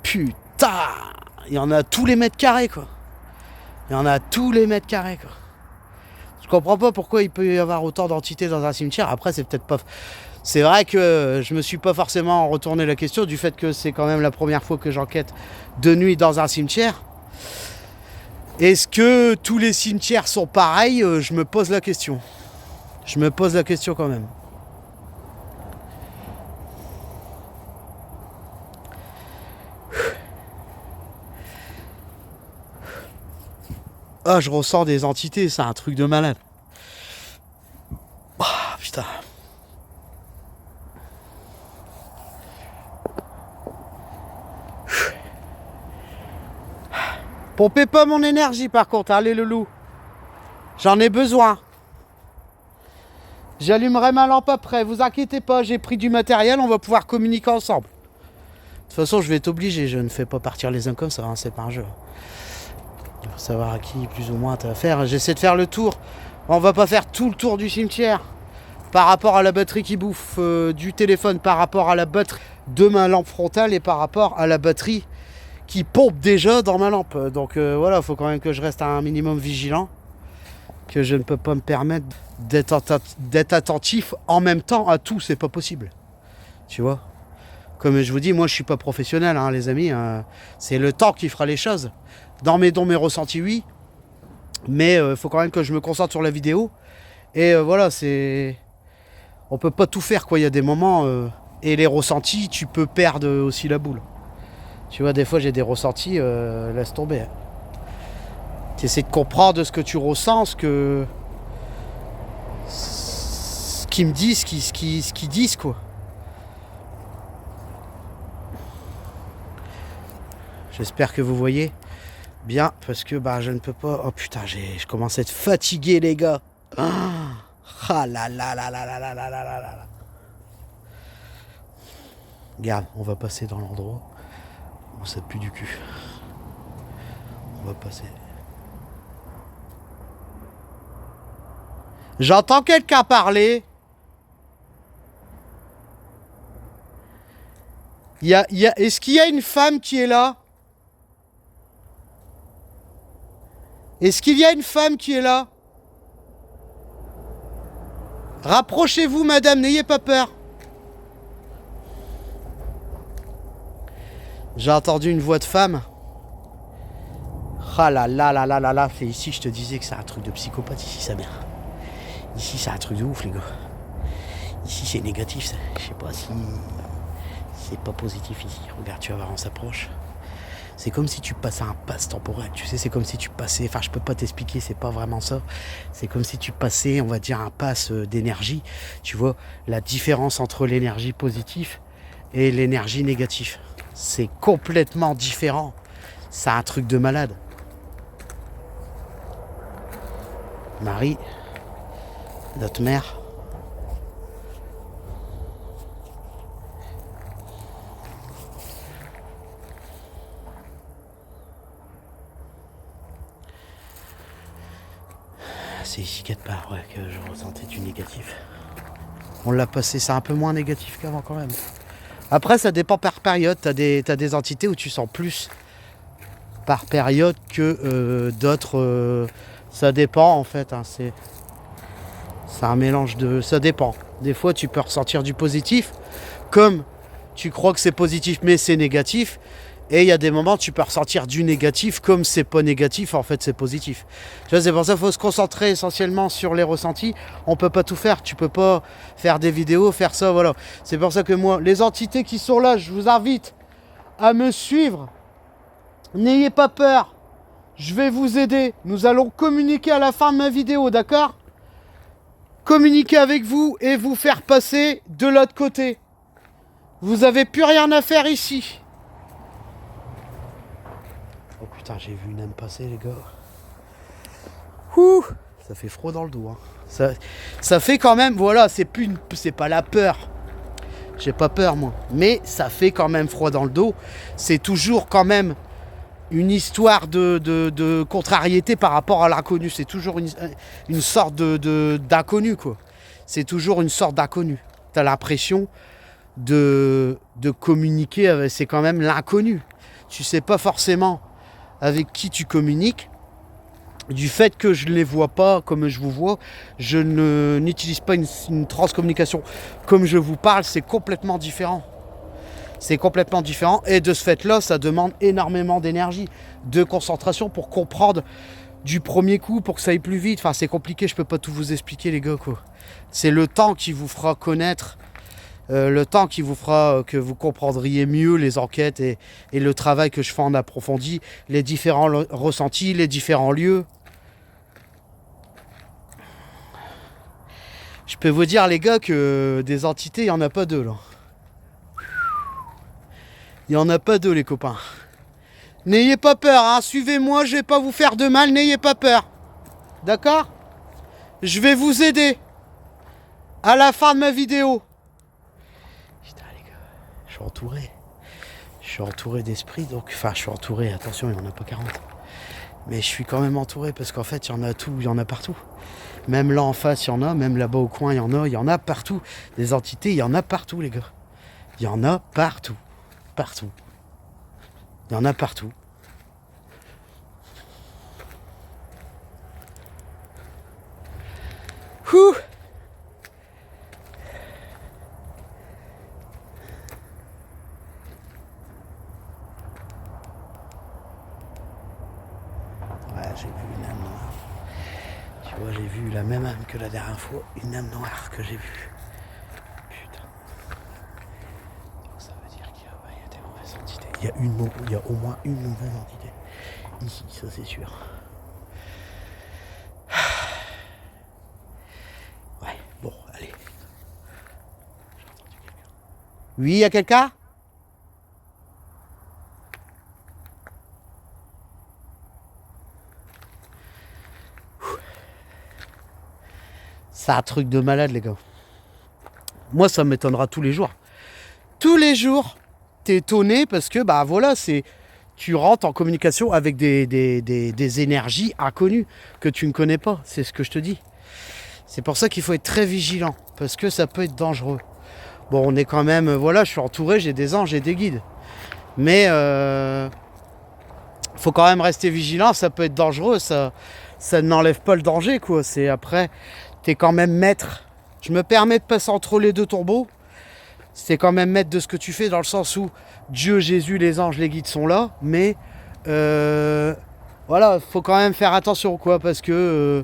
Putain! Il y en a tous les mètres carrés, quoi. Il y en a tous les mètres carrés, quoi. Je comprends pas pourquoi il peut y avoir autant d'entités dans un cimetière. Après, c'est peut-être pas... C'est vrai que je me suis pas forcément retourné la question du fait que c'est quand même la première fois que j'enquête de nuit dans un cimetière. Est-ce que tous les cimetières sont pareils? Je me pose la question. Je me pose la question quand même. Ah, je ressens des entités, c'est un truc de malade. Ah, putain. Pompez pas mon énergie par contre, allez le loup. J'en ai besoin. J'allumerai ma lampe après, vous inquiétez pas, j'ai pris du matériel, on va pouvoir communiquer ensemble. De toute façon, je vais être obligé, je ne fais pas partir les uns comme ça, hein, c'est pas un jeu. Il faut savoir à qui plus ou moins t'as affaire. J'essaie de faire le tour. On va pas faire tout le tour du cimetière. Par rapport à la batterie qui bouffe du téléphone, par rapport à la batterie de ma lampe frontale et par rapport à la batterie qui pompe déjà dans ma lampe. Donc voilà, il faut quand même que je reste un minimum vigilant. Que je ne peux pas me permettre d'être attentif en même temps à tout, c'est pas possible. Tu vois? Comme je vous dis, moi je suis pas professionnel, hein, les amis. C'est le temps qui fera les choses. Dans mes ressentis, oui. Mais il faut quand même que je me concentre sur la vidéo. Et voilà, c'est... On peut pas tout faire, quoi. Il y a des moments... Et les ressentis, tu peux perdre aussi la boule. Tu vois, des fois j'ai des ressentis, laisse tomber. Tu essaies de comprendre ce que tu ressens, ce qu'ils me disent, ce qu'ils disent, quoi. J'espère que vous voyez bien, parce que bah, je ne peux pas... Oh putain, je commence à être fatigué, les gars. Ah là là là là là là là là là là. Regarde, on va passer dans l'endroit où ça pue du cul. On va passer... J'entends quelqu'un parler. Est-ce qu'il y a une femme qui est là? Est-ce qu'il y a une femme qui est là? Rapprochez-vous, madame, n'ayez pas peur. J'ai entendu une voix de femme. Ah là là là là là là. C'est ici, je te disais que c'est un truc de psychopathe ici, sa mère. Ici, c'est un truc de ouf, les gars. Ici, c'est négatif, ça. Je sais pas si... C'est pas positif ici. Regarde, tu vas voir, on s'approche. C'est comme si tu passais un passe temporel. Tu sais, c'est comme si tu passais... Enfin, je peux pas t'expliquer, c'est pas vraiment ça. C'est comme si tu passais, on va dire, un pass d'énergie. Tu vois, la différence entre l'énergie positive et l'énergie négative. C'est complètement différent. C'est un truc de malade. Marie, notre mère. C'est ici quelque part, ouais, que je ressentais du négatif. On l'a passé, c'est un peu moins négatif qu'avant quand même. Après, ça dépend par période. T'as des entités où tu sens plus par période que d'autres. Ça dépend en fait. Hein, c'est un mélange de... Ça dépend. Des fois, tu peux ressentir du positif, comme tu crois que c'est positif, mais c'est négatif. Et il y a des moments, tu peux ressentir du négatif, comme c'est pas négatif, en fait, c'est positif. Tu vois, c'est pour ça qu'il faut se concentrer essentiellement sur les ressentis. On peut pas tout faire. Tu peux pas faire des vidéos, faire ça, voilà. C'est pour ça que moi, les entités qui sont là, je vous invite à me suivre. N'ayez pas peur. Je vais vous aider. Nous allons communiquer à la fin de ma vidéo, d'accord? Communiquer avec vous et vous faire passer de l'autre côté. Vous avez plus rien à faire ici. Oh putain, j'ai vu une âme passer, les gars. Ouh, ça fait froid dans le dos. Hein. Ça fait quand même, voilà, c'est pas la peur. J'ai pas peur moi. Mais ça fait quand même froid dans le dos. C'est toujours quand même une histoire de contrariété par rapport à l'inconnu. C'est toujours une sorte d'inconnu, quoi. C'est toujours une sorte d'inconnu. T'as l'impression de communiquer avec, c'est quand même l'inconnu. Tu sais pas forcément avec qui tu communiques. Du fait que je ne les vois pas comme je vous vois, je n'utilise pas une transcommunication comme je vous parle, c'est complètement différent. C'est complètement différent et de ce fait-là, ça demande énormément d'énergie, de concentration pour comprendre du premier coup, pour que ça aille plus vite. Enfin, c'est compliqué, je peux pas tout vous expliquer les gars, quoi. C'est le temps qui vous fera connaître, le temps qui vous fera que vous comprendriez mieux les enquêtes et le travail que je fais en approfondi, les différents ressentis, les différents lieux. Je peux vous dire les gars que des entités, il n'y en a pas deux là. Il n'y en a pas deux les copains. N'ayez pas peur, hein. Suivez-moi, je vais pas vous faire de mal, n'ayez pas peur. D'accord? Je vais vous aider. À la fin de ma vidéo. Putain les gars, je suis entouré. Je suis entouré d'esprits, donc... Enfin, je suis entouré, attention, il n'y en a pas 40. Mais je suis quand même entouré parce qu'en fait, il y en a tout, il y en a partout. Même là en face, il y en a, même là-bas au coin, il y en a partout. Des entités, il y en a partout, les gars. Il y en a partout. Partout. Il y en a partout. Ouh. Ouais, j'ai vu une âme noire. Tu vois, j'ai vu la même âme que la dernière fois. Une âme noire que j'ai vue. Putain. Donc ça veut dire qu'il y a des mauvaises entités. Il y a au moins une mauvaise entité. Ici, ça c'est sûr. Ouais, bon, allez. J'ai entendu quelqu'un. Oui, il y a quelqu'un? C'est un truc de malade, les gars. Moi, ça m'étonnera tous les jours. Tous les jours, t'es étonné parce que, bah voilà, tu rentres en communication avec des énergies inconnues que tu ne connais pas. C'est ce que je te dis. C'est pour ça qu'il faut être très vigilant parce que ça peut être dangereux. Bon, on est quand même, voilà, je suis entouré, j'ai des anges, j'ai des guides. Mais faut quand même rester vigilant, ça peut être dangereux, ça n'enlève pas le danger, quoi. C'est après, t'es quand même maître. Je me permets de passer entre les deux tombeaux. C'est quand même maître de ce que tu fais dans le sens où Dieu, Jésus, les anges, les guides sont là, mais voilà, faut quand même faire attention, quoi, parce que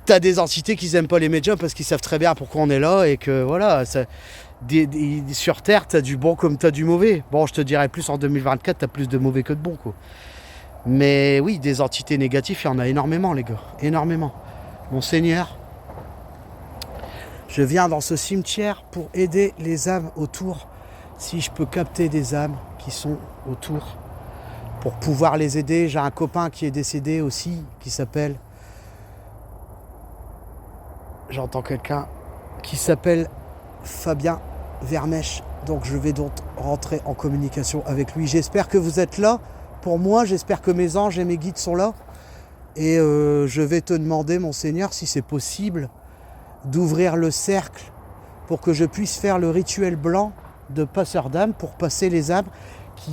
t'as des entités qui n'aiment pas les médiums parce qu'ils savent très bien pourquoi on est là et que voilà, sur Terre, t'as du bon comme t'as du mauvais. Bon, je te dirais plus en 2024, t'as plus de mauvais que de bon, quoi. Mais oui, des entités négatives, il y en a énormément, les gars, énormément. Monseigneur, je viens dans ce cimetière pour aider les âmes autour. Si je peux capter des âmes qui sont autour pour pouvoir les aider. J'ai un copain qui est décédé aussi, qui s'appelle... J'entends quelqu'un qui s'appelle Fabien Vermèche. Donc je vais donc rentrer en communication avec lui. J'espère que vous êtes là pour moi. J'espère que mes anges et mes guides sont là. Et je vais te demander, Monseigneur, si c'est possible d'ouvrir le cercle pour que je puisse faire le rituel blanc de passeur d'âme pour passer les âmes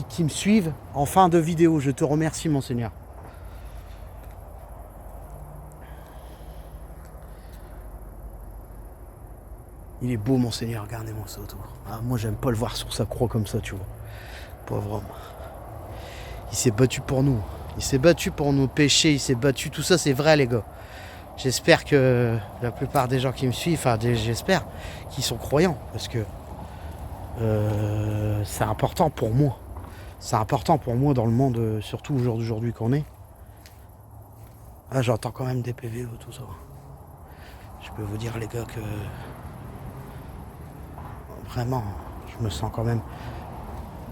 qui me suivent en fin de vidéo. Je te remercie, Monseigneur. Il est beau, Monseigneur, regardez-moi ça autour. Ah, moi, j'aime pas le voir sur sa croix comme ça, tu vois. Pauvre homme. Il s'est battu pour nous. Il s'est battu pour nos péchés, il s'est battu. Tout ça, c'est vrai, les gars. J'espère que la plupart des gens qui me suivent, enfin j'espère qu'ils sont croyants, parce que c'est important pour moi. C'est important pour moi dans le monde, surtout aujourd'hui qu'on est. Ah, j'entends quand même des PV, tout ça. Je peux vous dire, les gars, que vraiment, je me sens quand même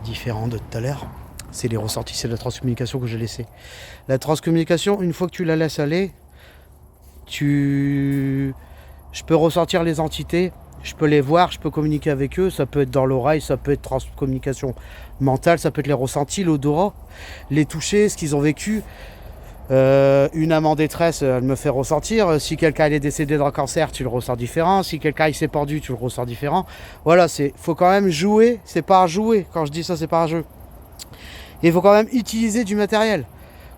différent de tout à l'heure. C'est les ressentis, c'est la transcommunication que j'ai laissée. La transcommunication, une fois que tu la laisses aller, Je peux ressentir les entités, je peux les voir, je peux communiquer avec eux. Ça peut être dans l'oreille, ça peut être communication mentale, ça peut être les ressentis, l'odorat, les toucher, ce qu'ils ont vécu. Une âme en détresse, elle me fait ressentir. Si quelqu'un est décédé d'un cancer, tu le ressens différent. Si quelqu'un il s'est pendu, tu le ressens différent. Voilà, faut quand même jouer. C'est pas un jouet. Quand je dis ça, c'est pas un jeu. Il faut quand même utiliser du matériel.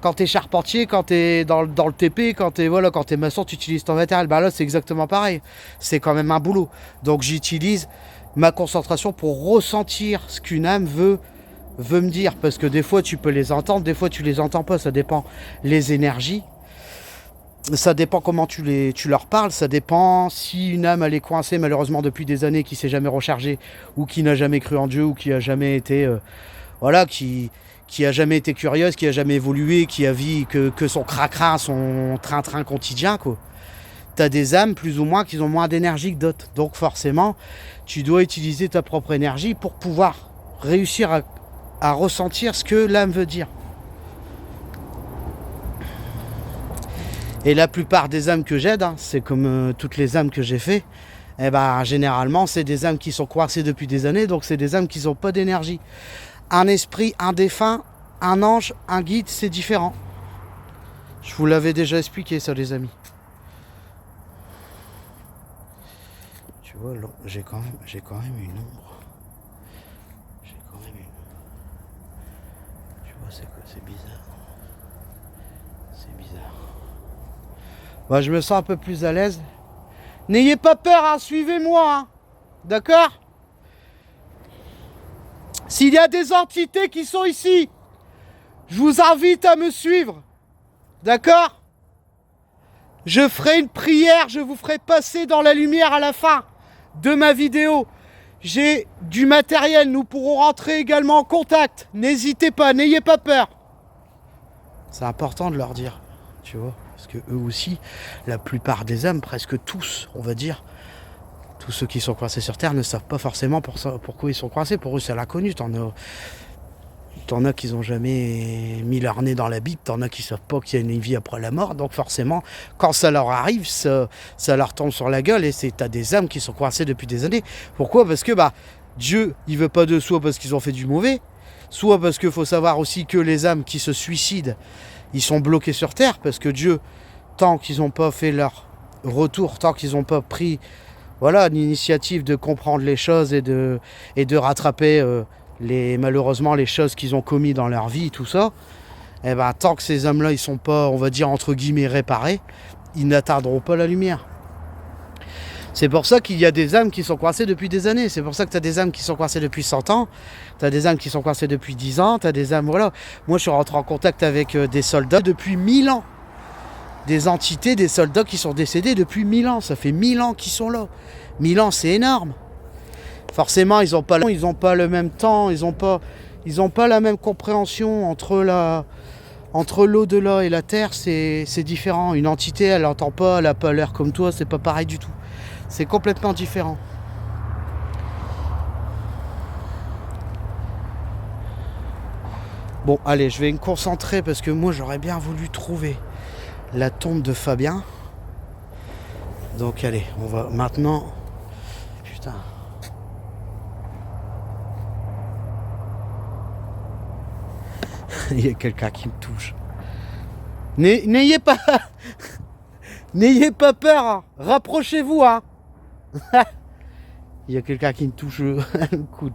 Quand t'es charpentier, quand t'es dans le TP, quand t'es maçon, tu utilises ton matériel. Bah là, c'est exactement pareil. C'est quand même un boulot. Donc j'utilise ma concentration pour ressentir ce qu'une âme veut me dire, parce que des fois tu peux les entendre, des fois tu les entends pas, ça dépend les énergies, ça dépend comment tu leur parles, ça dépend si une âme elle est coincée malheureusement depuis des années, qui s'est jamais rechargée, ou qui n'a jamais cru en Dieu, ou qui a jamais été qui a jamais été curieuse, qui a jamais évolué, qui a vu que son cracra, son train-train quotidien, quoi. T'as des âmes plus ou moins qui ont moins d'énergie que d'autres, donc forcément tu dois utiliser ta propre énergie pour pouvoir réussir à ressentir ce que l'âme veut dire. Et la plupart des âmes que j'aide, c'est comme toutes les âmes que j'ai fait, généralement c'est des âmes qui sont coincées depuis des années, donc c'est des âmes qui n'ont pas d'énergie. Un esprit, un défunt, un ange, un guide, c'est différent. Je vous l'avais déjà expliqué ça, les amis. Tu vois, là, j'ai quand même une ombre. C'est quoi, c'est bizarre. C'est bizarre. Bah, je me sens un peu plus à l'aise. N'ayez pas peur, hein, suivez-moi. Hein. D'accord ? S'il y a des entités qui sont ici, je vous invite à me suivre. D'accord ? Je ferai une prière, je vous ferai passer dans la lumière à la fin de ma vidéo. J'ai du matériel, nous pourrons rentrer également en contact. N'hésitez pas, n'ayez pas peur. C'est important de leur dire, tu vois, parce que eux aussi, la plupart des âmes, presque tous, on va dire, tous ceux qui sont coincés sur Terre ne savent pas forcément pourquoi ils sont coincés. Pour eux, c'est l'inconnu. T'en as qui n'ont jamais mis leur nez dans la Bible, t'en as qui ne savent pas qu'il y a une vie après la mort, donc forcément, quand ça leur arrive, ça leur tombe sur la gueule, et t'as des âmes qui sont coincées depuis des années. Pourquoi ? Parce que Dieu, il veut pas d'eux, soit parce qu'ils ont fait du mauvais, soit parce qu'il faut savoir aussi que les âmes qui se suicident, ils sont bloqués sur Terre, parce que Dieu, tant qu'ils n'ont pas fait leur retour, tant qu'ils n'ont pas pris l'initiative de comprendre les choses et de rattraper malheureusement les choses qu'ils ont commis dans leur vie, tout ça, tant que ces hommes-là, ils sont pas, on va dire, entre guillemets, réparés, ils n'atteindront pas la lumière. C'est pour ça qu'il y a des âmes qui sont coincées depuis des années. C'est pour ça que tu as des âmes qui sont coincées depuis 100 ans, tu as des âmes qui sont coincées depuis 10 ans, tu as des âmes, voilà. Moi, je suis rentré en contact avec des soldats depuis 1000 ans. Des entités, des soldats qui sont décédés depuis 1000 ans. Ça fait 1000 ans qu'ils sont là. 1000 ans, c'est énorme. Forcément, ils n'ont pas le même temps, ils n'ont pas la même compréhension entre l'au-delà et la terre, c'est différent. Une entité, elle n'entend pas, elle n'a pas l'air comme toi, c'est pas pareil du tout. C'est complètement différent. Bon, allez, je vais me concentrer parce que moi, j'aurais bien voulu trouver la tombe de Fabien. Donc, allez, on va maintenant... Putain... Il y a quelqu'un qui me touche. N'ayez pas... N'ayez pas peur, hein. Rapprochez-vous, hein. Il y a quelqu'un qui me touche le coude.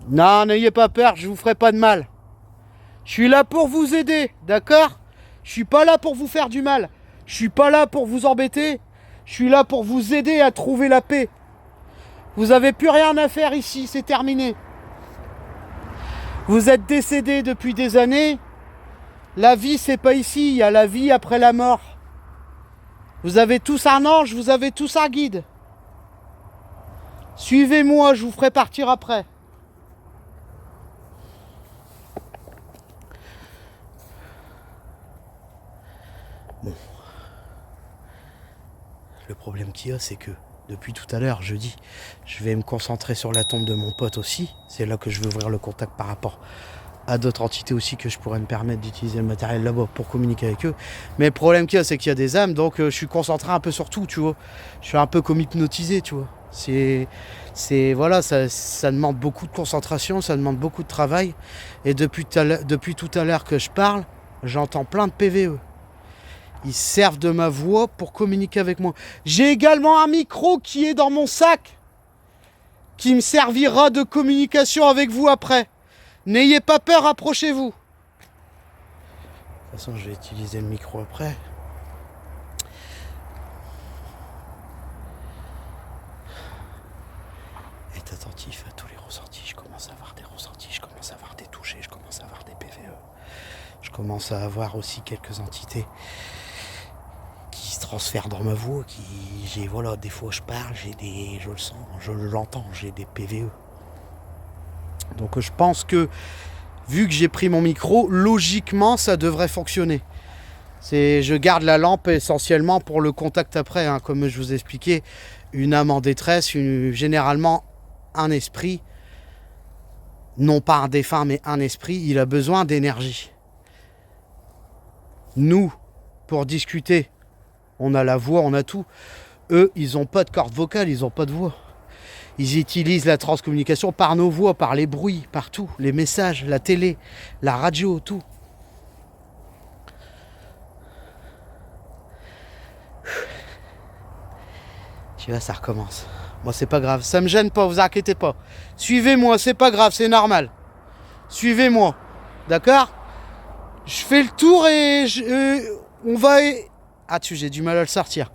Non, n'ayez pas peur, je vous ferai pas de mal. Je suis là pour vous aider, d'accord ? Je suis pas là pour vous faire du mal. Je suis pas là pour vous embêter. Je suis là pour vous aider à trouver la paix. Vous avez plus rien à faire ici, c'est terminé. Vous êtes décédé depuis des années. La vie, c'est pas ici. Il y a la vie après la mort. Vous avez tous un ange, vous avez tous un guide. Suivez-moi, je vous ferai partir après. Bon. Le problème qu'il y a, c'est que depuis tout à l'heure, je vais me concentrer sur la tombe de mon pote aussi. C'est là que je vais ouvrir le contact par rapport à d'autres entités aussi que je pourrais me permettre d'utiliser le matériel là-bas pour communiquer avec eux. Mais le problème qu'il y a, c'est qu'il y a des âmes, donc je suis concentré un peu sur tout, tu vois. Je suis un peu comme hypnotisé, tu vois. Voilà, ça demande beaucoup de concentration, ça demande beaucoup de travail. Et depuis tout à l'heure que je parle, j'entends plein de PVE. Ils servent de ma voix pour communiquer avec moi. J'ai également un micro qui est dans mon sac, qui me servira de communication avec vous après. N'ayez pas peur, approchez-vous. De toute façon, je vais utiliser le micro après. Être attentif à tous les ressentis. Je commence à avoir des ressentis, je commence à avoir des touchés, je commence à avoir des PVE. Je commence à avoir aussi quelques entités qui se transfèrent dans ma voix, voilà, des fois je parle, je le sens, je l'entends, j'ai des PVE. Donc je pense que, vu que j'ai pris mon micro, logiquement ça devrait fonctionner. Je garde la lampe essentiellement pour le contact après, hein, comme je vous ai expliqué, une âme en détresse, généralement un esprit, non pas un défunt mais un esprit, il a besoin d'énergie. Nous, pour discuter, on a la voix, on a tout. Eux, ils n'ont pas de corde vocale, ils n'ont pas de voix. Ils utilisent la transcommunication par nos voix, par les bruits, par tout. Les messages, la télé, la radio, tout. Tu vois, ça recommence. Moi, c'est pas grave. Ça me gêne pas, vous inquiétez pas. Suivez-moi, c'est pas grave, c'est normal. Suivez-moi. D'accord ? Je fais le tour et on va... Ah, j'ai du mal à le sortir.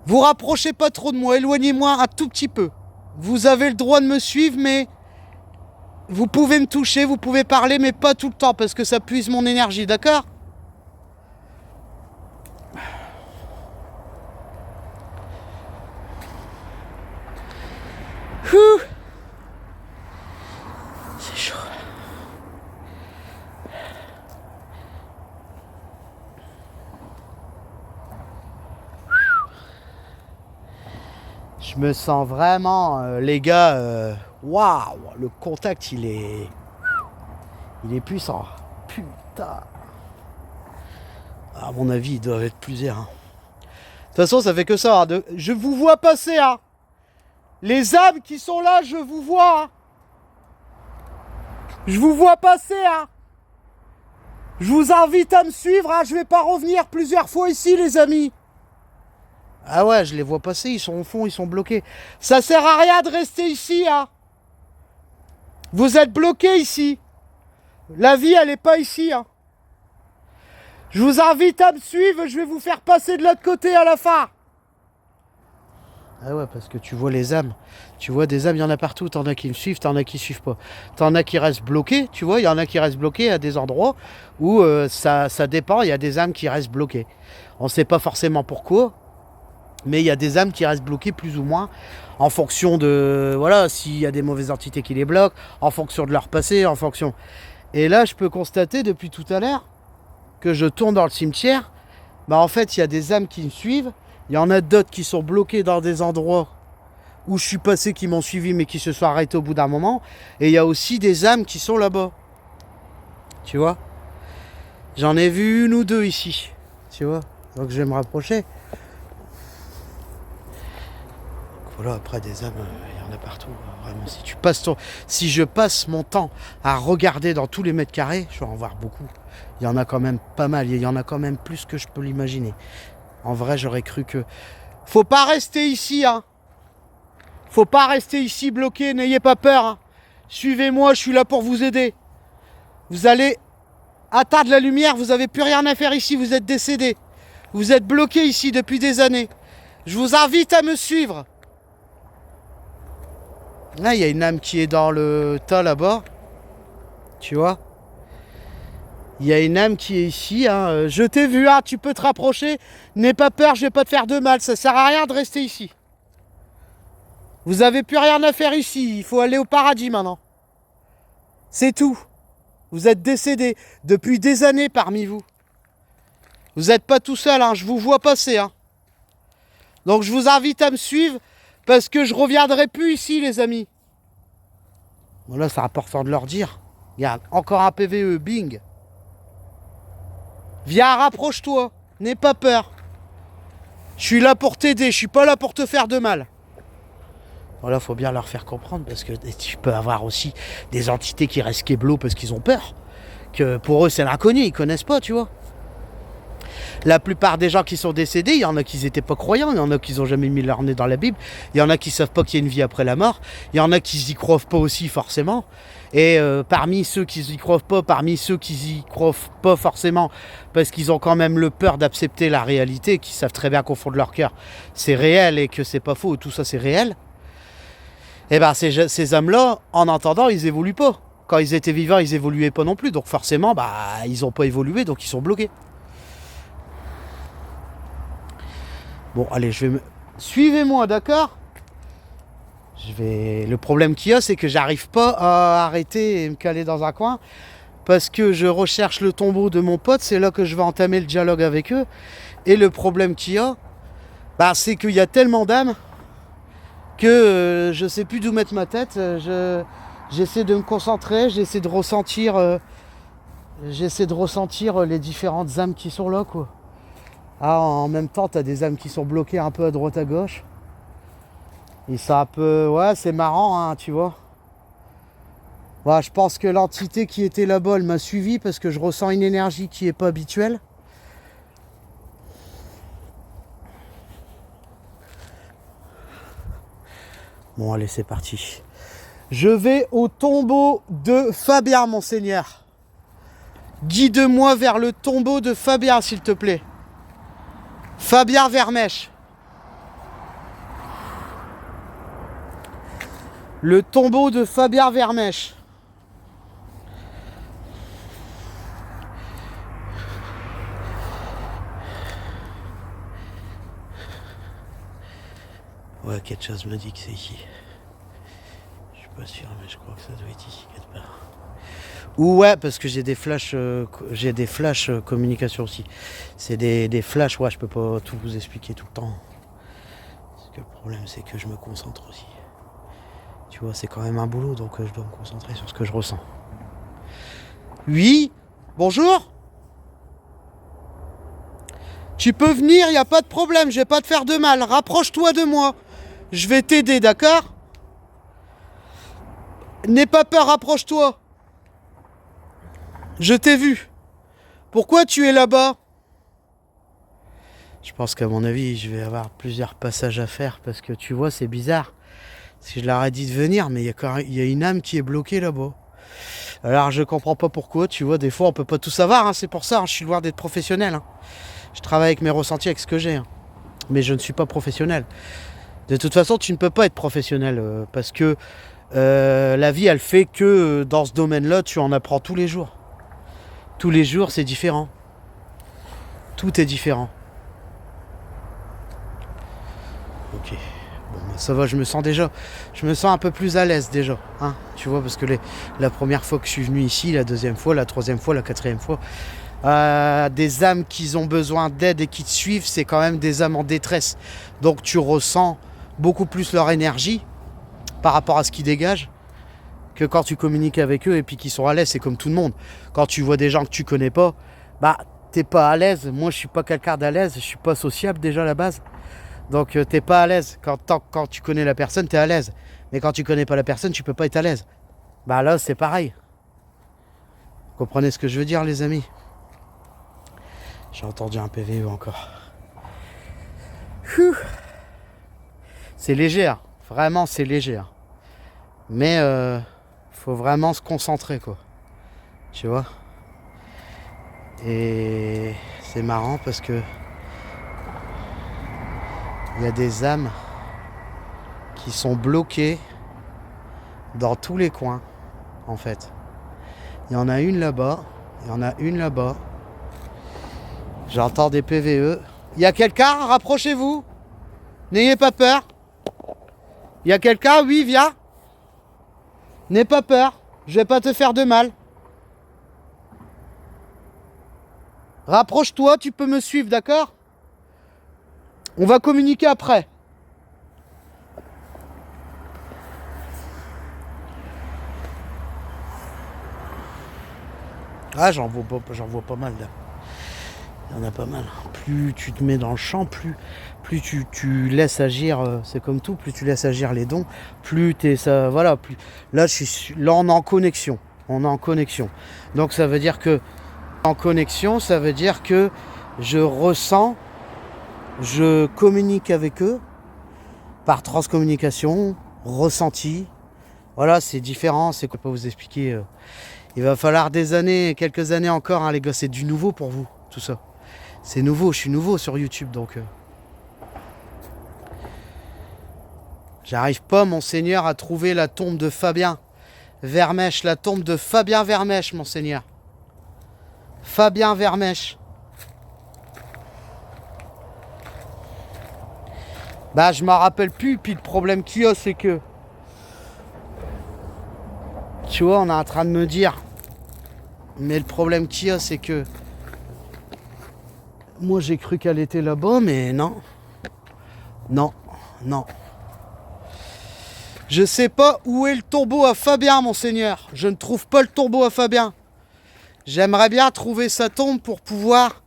Vous rapprochez pas trop de moi, éloignez-moi un tout petit peu. Vous avez le droit de me suivre, mais vous pouvez me toucher, vous pouvez parler, mais pas tout le temps, parce que ça puise mon énergie, d'accord ? C'est chaud. Je me sens vraiment, les gars, waouh, le contact il est puissant. Putain. À mon avis, ils doivent être plusieurs. Hein. De toute façon, ça fait que ça. Hein, je vous vois passer. Hein. Les âmes qui sont là, je vous vois. Hein. Je vous vois passer. Hein. Je vous invite à me suivre. Hein. Je vais pas revenir plusieurs fois ici, les amis. Ah ouais, je les vois passer, ils sont au fond, ils sont bloqués. Ça sert à rien de rester ici, hein. Vous êtes bloqués ici. La vie, elle n'est pas ici, hein. Je vous invite à me suivre, je vais vous faire passer de l'autre côté à la fin. Ah ouais, parce que tu vois les âmes. Tu vois des âmes, il y en a partout. T'en as qui me suivent, t'en as qui ne suivent pas. T'en as qui restent bloqués, tu vois, il y en a qui restent bloqués à des endroits où ça dépend, il y a des âmes qui restent bloquées. On ne sait pas forcément pourquoi. Mais il y a des âmes qui restent bloquées plus ou moins en fonction de, voilà, s'il y a des mauvaises entités qui les bloquent, en fonction de leur passé, en fonction. Et là, je peux constater depuis tout à l'heure que je tourne dans le cimetière. Bah en fait, il y a des âmes qui me suivent. Il y en a d'autres qui sont bloquées dans des endroits où je suis passé, qui m'ont suivi, mais qui se sont arrêtés au bout d'un moment. Et il y a aussi des âmes qui sont là-bas. Tu vois ? J'en ai vu une ou deux ici. Tu vois ? Donc je vais me rapprocher. Voilà, après des âmes, il y en a partout. Vraiment, si je passe mon temps à regarder dans tous les mètres carrés, je vais en voir beaucoup. Il y en a quand même pas mal. Il y en a quand même plus que je peux l'imaginer. En vrai, j'aurais cru que... Faut pas rester ici, hein. Faut pas rester ici bloqué, n'ayez pas peur. Hein. Suivez-moi, je suis là pour vous aider. Vous allez atteindre la lumière, vous n'avez plus rien à faire ici, vous êtes décédé. Vous êtes bloqué ici depuis des années. Je vous invite à me suivre. Là, il y a une âme qui est dans le tas là-bas. Tu vois ? Il y a une âme qui est ici. Hein. Je t'ai vu, hein, tu peux te rapprocher. N'aie pas peur, je vais pas te faire de mal. Ça sert à rien de rester ici. Vous avez plus rien à faire ici. Il faut aller au paradis maintenant. C'est tout. Vous êtes décédé depuis des années parmi vous. Vous n'êtes pas tout seul, hein. Je vous vois passer. Hein. Donc je vous invite à me suivre. Parce que je reviendrai plus ici, les amis. Bon là, c'est important de leur dire. Regarde, encore un PVE, bing. Viens, rapproche-toi. N'aie pas peur. Je suis là pour t'aider, je suis pas là pour te faire de mal. Voilà, faut bien leur faire comprendre parce que tu peux avoir aussi des entités qui restent kéblo parce qu'ils ont peur. Que pour eux, c'est l'inconnu, ils connaissent pas, tu vois. La plupart des gens qui sont décédés, il y en a qui n'étaient pas croyants, il y en a qui n'ont jamais mis leur nez dans la Bible, il y en a qui ne savent pas qu'il y a une vie après la mort, il y en a qui n'y croient pas aussi forcément. Et parmi ceux qui n'y croient pas, parmi ceux qui n'y croient pas forcément, parce qu'ils ont quand même le peur d'accepter la réalité, qui savent très bien qu'au fond de leur cœur, c'est réel et que c'est pas faux, tout ça c'est réel. Et bien ces hommes-là, en entendant, ils évoluent pas. Quand ils étaient vivants, ils évoluaient pas non plus, donc forcément, ils n'ont pas évolué, donc ils sont bloqués. Bon, allez, suivez-moi, d'accord ? Le problème qu'il y a, c'est que j'arrive pas à arrêter et me caler dans un coin parce que je recherche le tombeau de mon pote, c'est là que je vais entamer le dialogue avec eux. Et le problème qu'il y a, c'est qu'il y a tellement d'âmes que je sais plus d'où mettre ma tête. J'essaie de me concentrer, j'essaie de ressentir les différentes âmes qui sont là, quoi. En même temps, tu as des âmes qui sont bloquées un peu à droite à gauche. Et ça un peu... Ouais, c'est marrant, hein, tu vois. Ouais, je pense que l'entité qui était là-bas, elle m'a suivi parce que je ressens une énergie qui n'est pas habituelle. Bon, allez, c'est parti. Je vais au tombeau de Fabien, monseigneur. Guide-moi vers le tombeau de Fabien, s'il te plaît. Fabien Vermèche. Le tombeau de Fabien Vermèche. Ouais, quelque chose me dit que c'est ici. Je suis pas sûr, mais je crois que ça doit être ici quelque part. Ou ouais, parce que j'ai des flashs communication aussi. C'est des flashs, ouais, je peux pas tout vous expliquer tout le temps. Parce que le problème, c'est que je me concentre aussi. Tu vois, c'est quand même un boulot, donc je dois me concentrer sur ce que je ressens. Oui, bonjour. Tu peux venir, il n'y a pas de problème, je vais pas te faire de mal. Rapproche-toi de moi. Je vais t'aider, d'accord ? N'aie pas peur, rapproche-toi. Je t'ai vu. Pourquoi tu es là-bas ? Je pense qu'à mon avis, je vais avoir plusieurs passages à faire parce que tu vois, c'est bizarre. Si je leur ai dit de venir, mais il y a une âme qui est bloquée là-bas. Alors je comprends pas pourquoi, tu vois, des fois on peut pas tout savoir, hein, c'est pour ça, hein, je suis loin d'être professionnel. Hein. Je travaille avec mes ressentis, avec ce que j'ai. Hein. Mais je ne suis pas professionnel. De toute façon, tu ne peux pas être professionnel parce que la vie, elle fait que dans ce domaine-là, tu en apprends tous les jours. Tous les jours, c'est différent. Tout est différent. Ok. Bon, ça va, je me sens un peu plus à l'aise déjà. Hein, tu vois, parce que la première fois que je suis venu ici, la deuxième fois, la troisième fois, la quatrième fois, des âmes qui ont besoin d'aide et qui te suivent, c'est quand même des âmes en détresse. Donc tu ressens beaucoup plus leur énergie par rapport à ce qu'ils dégagent que quand tu communiques avec eux et puis qu'ils sont à l'aise. C'est comme tout le monde. Quand tu vois des gens que tu connais pas, t'es pas à l'aise. Moi, je suis pas quelqu'un d'à l'aise. Je suis pas sociable déjà à la base. Donc t'es pas à l'aise. Quand tu connais la personne, t'es à l'aise. Mais quand tu connais pas la personne, tu peux pas être à l'aise. Là, c'est pareil. Vous comprenez ce que je veux dire, les amis ? J'ai entendu un PVE encore. C'est léger, hein. Vraiment c'est léger. Hein. Mais faut vraiment se concentrer, quoi. Tu vois ? Et c'est marrant parce que il y a des âmes qui sont bloquées dans tous les coins, en fait. Il y en a une là-bas, il y en a une là-bas. J'entends des PVE. Il y a quelqu'un ? Rapprochez-vous. N'ayez pas peur. Il y a quelqu'un ? Oui, viens. N'aie pas peur. Je vais pas te faire de mal. Rapproche-toi, tu peux me suivre, d'accord ? On va communiquer après. Ah, j'en vois pas mal là. Il y en a pas mal. Plus tu te mets dans le champ, plus tu laisses agir, c'est comme tout, plus tu laisses agir les dons, plus t'es ça, voilà. Plus, là, là, on est en connexion. On est en connexion. Donc ça veut dire que en connexion, ça veut dire que je ressens, je communique avec eux par transcommunication, ressenti. Voilà, c'est différent. C'est quoi, je peux pas vous expliquer. Il va falloir des années, quelques années encore, hein, les gars. C'est du nouveau pour vous, tout ça. C'est nouveau, je suis nouveau sur YouTube, donc... J'arrive pas, monseigneur, à trouver la tombe de Fabien Vermèche. La tombe de Fabien Vermèche, monseigneur. Fabien Vermèche. Bah, je m'en rappelle plus, puis le problème qu'il y a, c'est que... Tu vois, on est en train de me dire... Mais le problème qu'il y a, c'est que... Moi, j'ai cru qu'elle était là-bas, mais non. Non, non. Je sais pas où est le tombeau à Fabien, monseigneur. Je ne trouve pas le tombeau à Fabien. J'aimerais bien trouver sa tombe pour pouvoir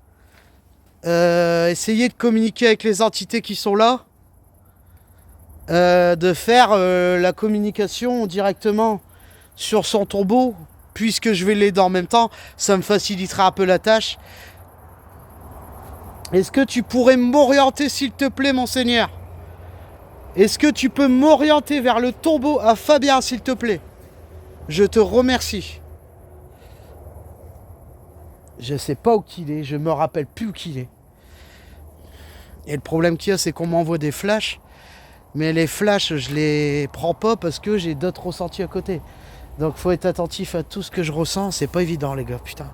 essayer de communiquer avec les entités qui sont là. De faire la communication directement sur son tombeau. Puisque je vais l'aider en même temps, ça me facilitera un peu la tâche. Est-ce que tu pourrais m'orienter, s'il te plaît, monseigneur? Est-ce que tu peux m'orienter vers le tombeau à Fabien, s'il te plaît? Je te remercie. Je sais pas où qu'il est, je me rappelle plus où qu'il est. Et le problème qu'il y a, c'est qu'on m'envoie des flashs. Mais les flashs, je les prends pas parce que j'ai d'autres ressentis à côté. Donc faut être attentif à tout ce que je ressens. C'est pas évident, les gars, putain.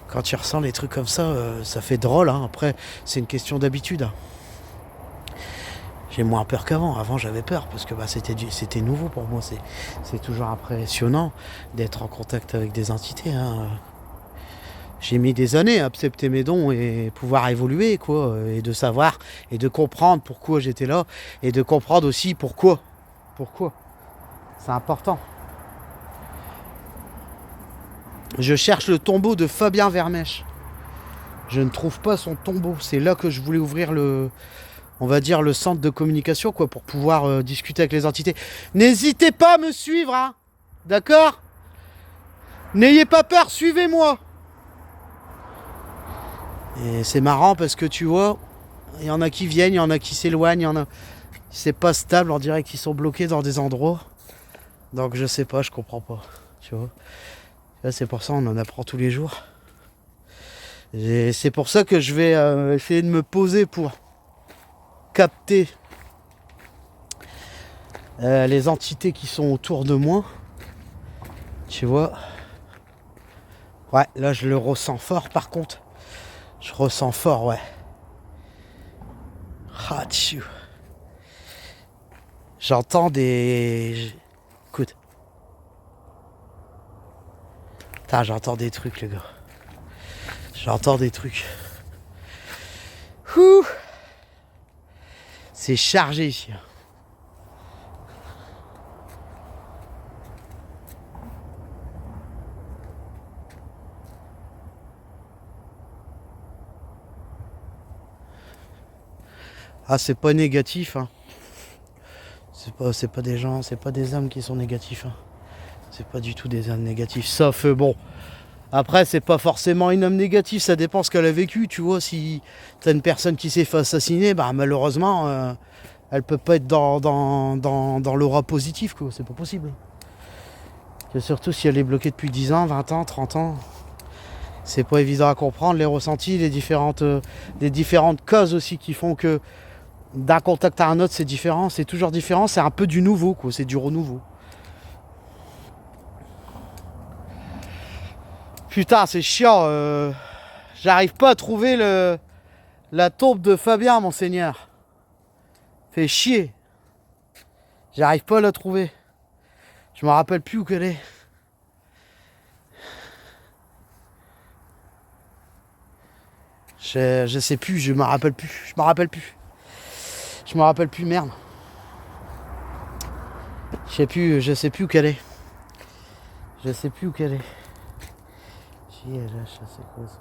Quand tu ressens les trucs comme ça, ça fait drôle. Hein. Après, c'est une question d'habitude. Hein. J'ai moins peur qu'avant. Avant, j'avais peur parce que bah, c'était nouveau pour moi. C'est toujours impressionnant d'être en contact avec des entités. Hein. J'ai mis des années à accepter mes dons et pouvoir évoluer, quoi. Et de savoir et de comprendre pourquoi j'étais là. Et de comprendre aussi pourquoi. Pourquoi. C'est important. Je cherche le tombeau de Fabien Vermèche. Je ne trouve pas son tombeau. C'est là que je voulais ouvrir on va dire le centre de communication, quoi, pour pouvoir discuter avec les entités. N'hésitez pas à me suivre, hein. D'accord? N'ayez pas peur, suivez-moi. Et c'est marrant parce que tu vois, il y en a qui viennent, il y en a qui s'éloignent, il y en a... C'est pas stable, on dirait qu'ils sont bloqués dans des endroits. Donc je sais pas, je comprends pas. Tu vois. Là, c'est pour ça on en apprend tous les jours. Et c'est pour ça que je vais essayer de me poser pour capter les entités qui sont autour de moi. Tu vois. Ouais, là je le ressens fort par contre. Je ressens fort, ouais. Ah, tchou. J'entends des... Écoute. Putain, j'entends des trucs, les gars. J'entends des trucs. Ouh. C'est chargé ici. Ah, c'est pas négatif, hein. C'est pas des gens, c'est pas des âmes qui sont négatifs, hein. C'est pas du tout des âmes négatifs. Sauf, bon, après, c'est pas forcément une âme négative, ça dépend ce qu'elle a vécu, tu vois. Si t'as une personne qui s'est fait assassiner, bah malheureusement, elle peut pas être dans l'aura positive, quoi. C'est pas possible. Et surtout si elle est bloquée depuis 10 ans, 20 ans, 30 ans. C'est pas évident à comprendre, les ressentis, les différentes causes aussi qui font que d'un contact à un autre, c'est différent, c'est toujours différent, c'est un peu du nouveau, quoi, c'est du renouveau. Putain, c'est chiant, j'arrive pas à trouver la tombe de Fabien, monseigneur. Fait chier. J'arrive pas à la trouver. Je me rappelle plus où qu'elle est. Je sais plus, je me rappelle plus. Je me rappelle plus, merde. Je sais plus où qu'elle est. JLH, c'est quoi ça?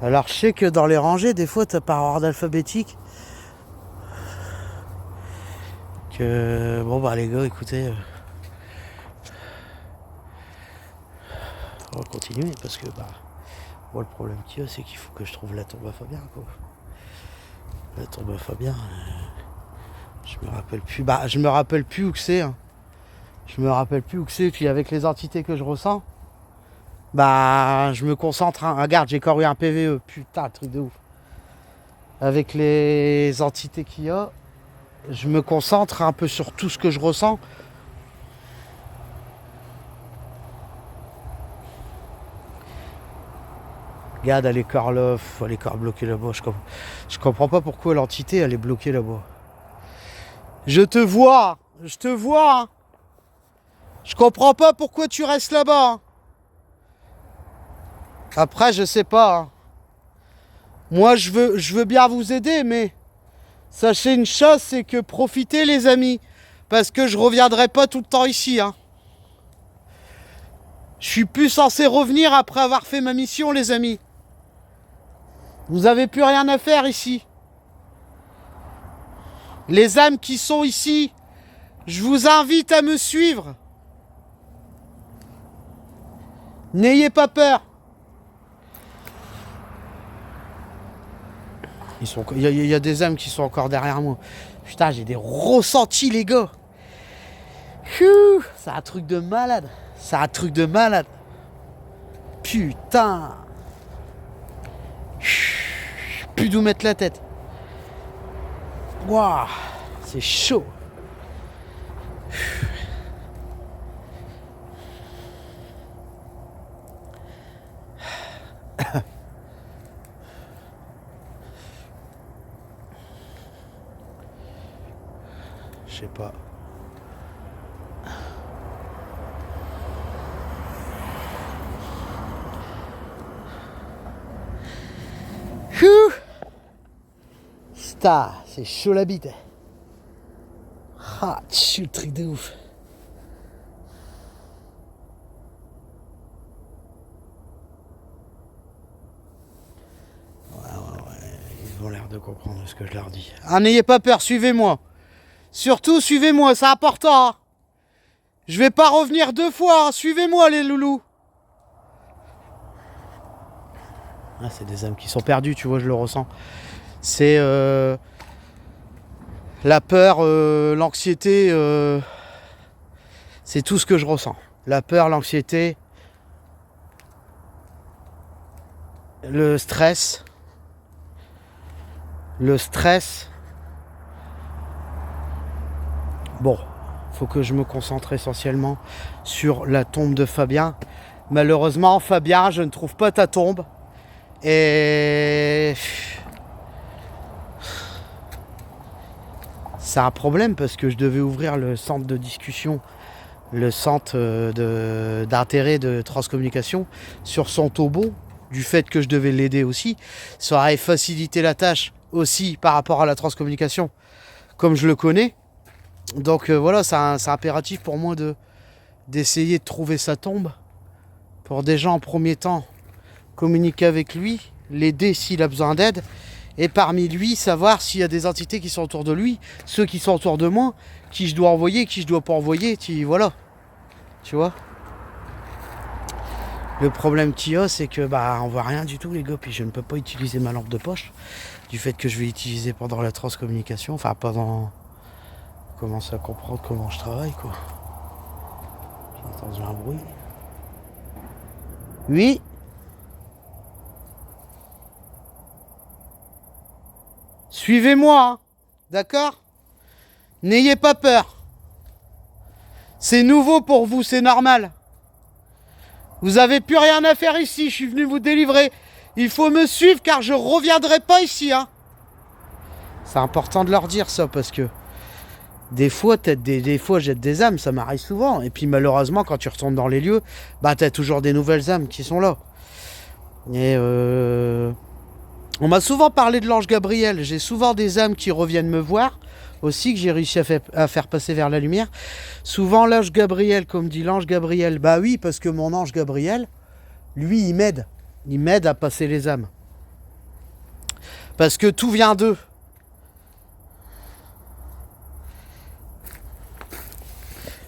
Alors je sais que dans les rangées, des fois, t'as par ordre alphabétique. Que bon bah les gars, écoutez, on va continuer parce que bah moi le problème qu'il y a, c'est qu'il faut que je trouve la tombe à Fabien, quoi. La tombe à Fabien, je me rappelle plus. Bah je me rappelle plus où que c'est. Hein. Je me rappelle plus où que c'est. Puis avec les entités que je ressens, bah je me concentre. Hein. Regarde, j'ai encore eu un PVE. Putain, truc de ouf. Avec les entités qu'il y a, je me concentre un peu sur tout ce que je ressens. Regarde, elle est corps là, elle est corps bloquée là-bas. Je comprends pas pourquoi l'entité elle est bloquée là-bas. Je te vois. Je comprends pas pourquoi tu restes là-bas. Après, je sais pas. Hein. Moi, je veux bien vous aider, mais sachez une chose, c'est que profitez, les amis, parce que je reviendrai pas tout le temps ici. Hein. Je suis plus censé revenir après avoir fait ma mission, les amis. Vous avez plus rien à faire ici. Les âmes qui sont ici, je vous invite à me suivre. N'ayez pas peur. Il y a des âmes qui sont encore derrière moi. Putain, j'ai des ressentis, les gars. C'est un truc de malade. Putain. Plus d'où mettre la tête. Waouh, c'est chaud. Je sais pas. C'est chaud la bite. Ah, c'est le truc de ouf. Ouais, ils ont l'air de comprendre ce que je leur dis. Ah, n'ayez pas peur, suivez-moi. Surtout, suivez-moi, c'est important. Hein. Je vais pas revenir 2 fois, hein. Suivez-moi les loulous. Ah, c'est des âmes qui sont perdues, tu vois, je le ressens. C'est la peur, l'anxiété, c'est tout ce que je ressens. La peur, l'anxiété, le stress. Bon, faut que je me concentre essentiellement sur la tombe de Fabien. Malheureusement, Fabien, je ne trouve pas ta tombe. Et c'est un problème parce que je devais ouvrir le centre de discussion, le centre d'intérêt de transcommunication sur son tombeau, du fait que je devais l'aider aussi. Ça aurait facilité la tâche aussi par rapport à la transcommunication, comme je le connais. Donc voilà, c'est impératif pour moi d'essayer de trouver sa tombe, pour déjà en premier temps communiquer avec lui, l'aider s'il a besoin d'aide, et parmi lui, savoir s'il y a des entités qui sont autour de lui, ceux qui sont autour de moi, qui je dois envoyer, qui je dois pas envoyer, voilà. Tu vois. Le problème qu'il y a, c'est que on voit rien du tout, les gars, puis je ne peux pas utiliser ma lampe de poche, du fait que je vais l'utiliser pendant la transcommunication, enfin pendant... Commence à comprendre comment je travaille, quoi. J'ai entendu un bruit. Oui. Suivez-moi, hein. D'accord? N'ayez pas peur. C'est nouveau pour vous, c'est normal. Vous avez plus rien à faire ici, je suis venu vous délivrer. Il faut me suivre car je reviendrai pas ici, hein. C'est important de leur dire ça parce que des fois, des fois jette des âmes, ça m'arrive souvent. Et puis malheureusement, quand tu retournes dans les lieux, t'as toujours des nouvelles âmes qui sont là. Et on m'a souvent parlé de l'ange Gabriel. J'ai souvent des âmes qui reviennent me voir aussi, que j'ai réussi à faire passer vers la lumière. Souvent l'ange Gabriel, comme dit l'ange Gabriel, oui, parce que mon ange Gabriel, lui, il m'aide. Il m'aide à passer les âmes. Parce que tout vient d'eux.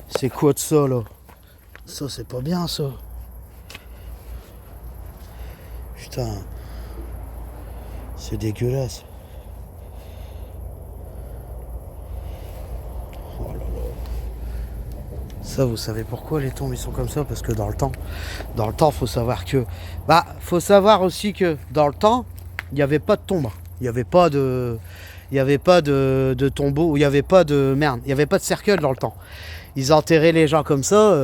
C'est quoi de ça, là? Ça, c'est pas bien, ça. Putain. C'est dégueulasse. Oh là là. Ça, vous savez pourquoi les tombes ils sont comme ça? Parce que dans le temps, faut savoir que... faut savoir aussi que dans le temps, il n'y avait pas de tombe. Il n'y avait pas de... Il n'y avait pas de tombeau, il n'y avait pas de... Merde, il n'y avait pas de cercueil dans le temps. Ils enterraient les gens comme ça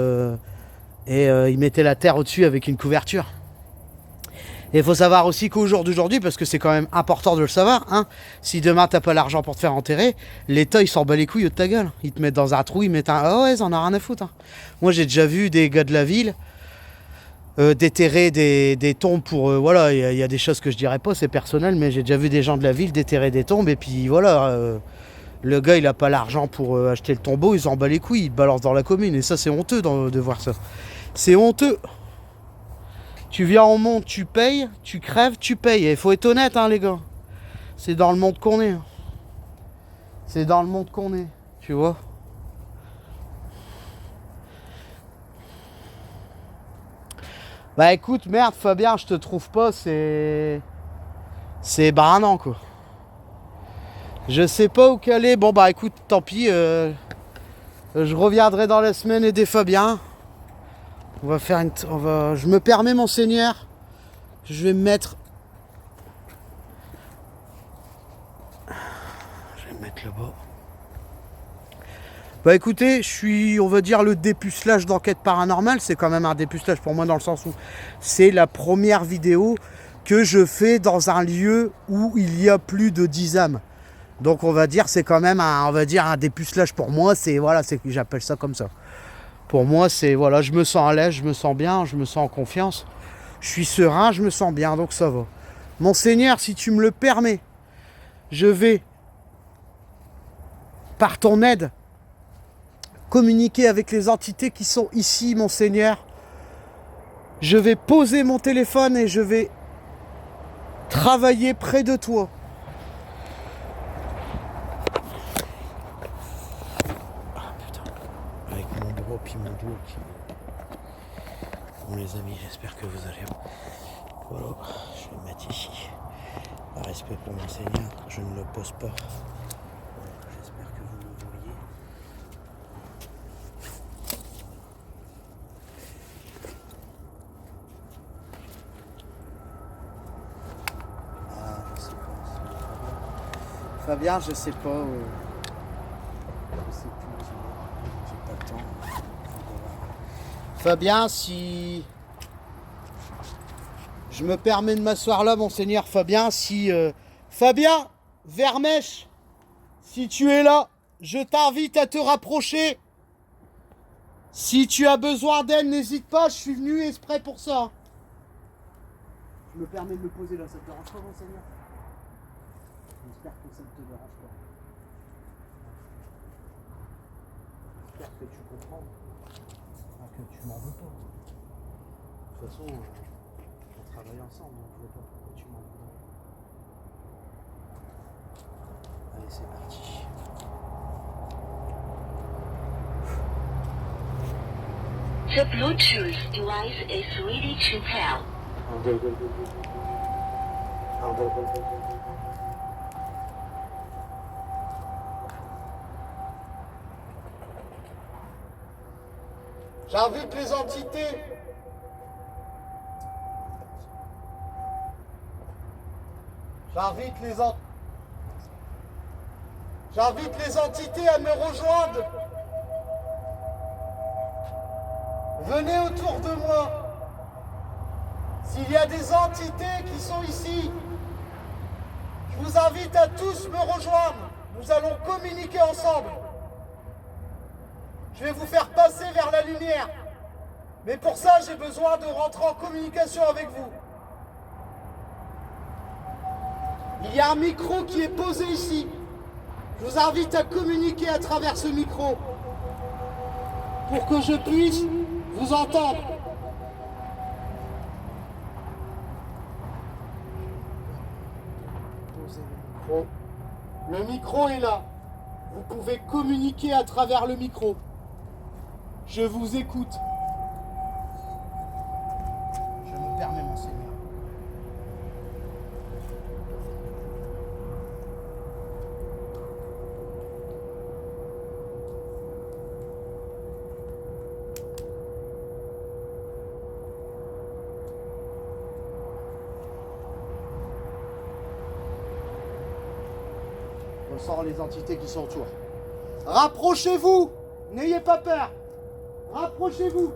et ils mettaient la terre au-dessus avec une couverture. Et il faut savoir aussi qu'au jour d'aujourd'hui, parce que c'est quand même important de le savoir, hein, si demain t'as pas l'argent pour te faire enterrer, l'État il s'en bat les couilles de ta gueule. Ils te mettent dans un trou, ils mettent un... Ah ouais, ça en a rien à foutre. Hein. Moi j'ai déjà vu des gars de la ville déterrer des tombes pour... voilà, il y a des choses que je dirais pas, c'est personnel, mais j'ai déjà vu des gens de la ville déterrer des tombes et puis voilà... le gars il a pas l'argent pour acheter le tombeau, il s'en bat les couilles, il te balance dans la commune. Et ça c'est honteux de voir ça. C'est honteux. Tu viens au monde, tu payes, tu crèves, tu payes. Et il faut être honnête, hein, les gars. C'est dans le monde qu'on est. C'est dans le monde qu'on est, tu vois. Bah écoute, merde, Fabien, je te trouve pas, c'est banal, quoi. Je sais pas où caler. Bon bah écoute, tant pis. Je reviendrai dans la semaine aider Fabien. On va faire une... Je me permets, monseigneur. Je vais me mettre... Je vais me mettre là-bas. Bah écoutez, je suis, on va dire, le dépucelage d'enquête paranormale. C'est quand même un dépucelage pour moi dans le sens où c'est la première vidéo que je fais dans un lieu où il y a plus de 10 âmes. Donc on va dire, c'est quand même un, on va dire, un dépucelage pour moi. C'est, voilà, j'appelle ça comme ça. Pour moi, c'est, voilà, je me sens à l'aise, je me sens bien, je me sens en confiance. Je suis serein, je me sens bien, donc ça va. Monseigneur, si tu me le permets, je vais, par ton aide, communiquer avec les entités qui sont ici, Monseigneur. Je vais poser mon téléphone et je vais travailler près de toi. Puis mon dos qui... Bon les amis, j'espère que vous allez... Voilà, je vais me mettre ici. Par respect pour mon Seigneur, je ne le pose pas. Voilà, j'espère que vous me voyez. Ah, je sais pas. Fabien, je sais pas. Je sais plus. J'ai pas le temps. Fabien, si je me permets de m'asseoir là, monseigneur Fabien, si Fabien Vermèche, si tu es là, je t'invite à te rapprocher. Si tu as besoin d'aide, n'hésite pas, je suis venu exprès pour ça. Je me permets de me poser là, ça te dérange pas, monseigneur? J'espère que ça ne te dérange pas. J'espère que tu comprends. Que tu m'en veux pas. De toute façon, on travaille ensemble, donc je vois pas pourquoi tu m'en voudrais. Allez, c'est parti. The Bluetooth device is ready to pair. J'invite les entités. J'invite les entités à me rejoindre. Venez autour de moi. S'il y a des entités qui sont ici, je vous invite à tous me rejoindre. Nous allons communiquer ensemble. Je vais vous faire passer vers la lumière. Mais pour ça, j'ai besoin de rentrer en communication avec vous. Il y a un micro qui est posé ici. Je vous invite à communiquer à travers ce micro pour que je puisse vous entendre. Bon, le micro est là. Vous pouvez communiquer à travers le micro. Je vous écoute. Je me permets, monseigneur. Je ressens les entités qui sont autour. Rapprochez-vous! N'ayez pas peur! Rapprochez-vous!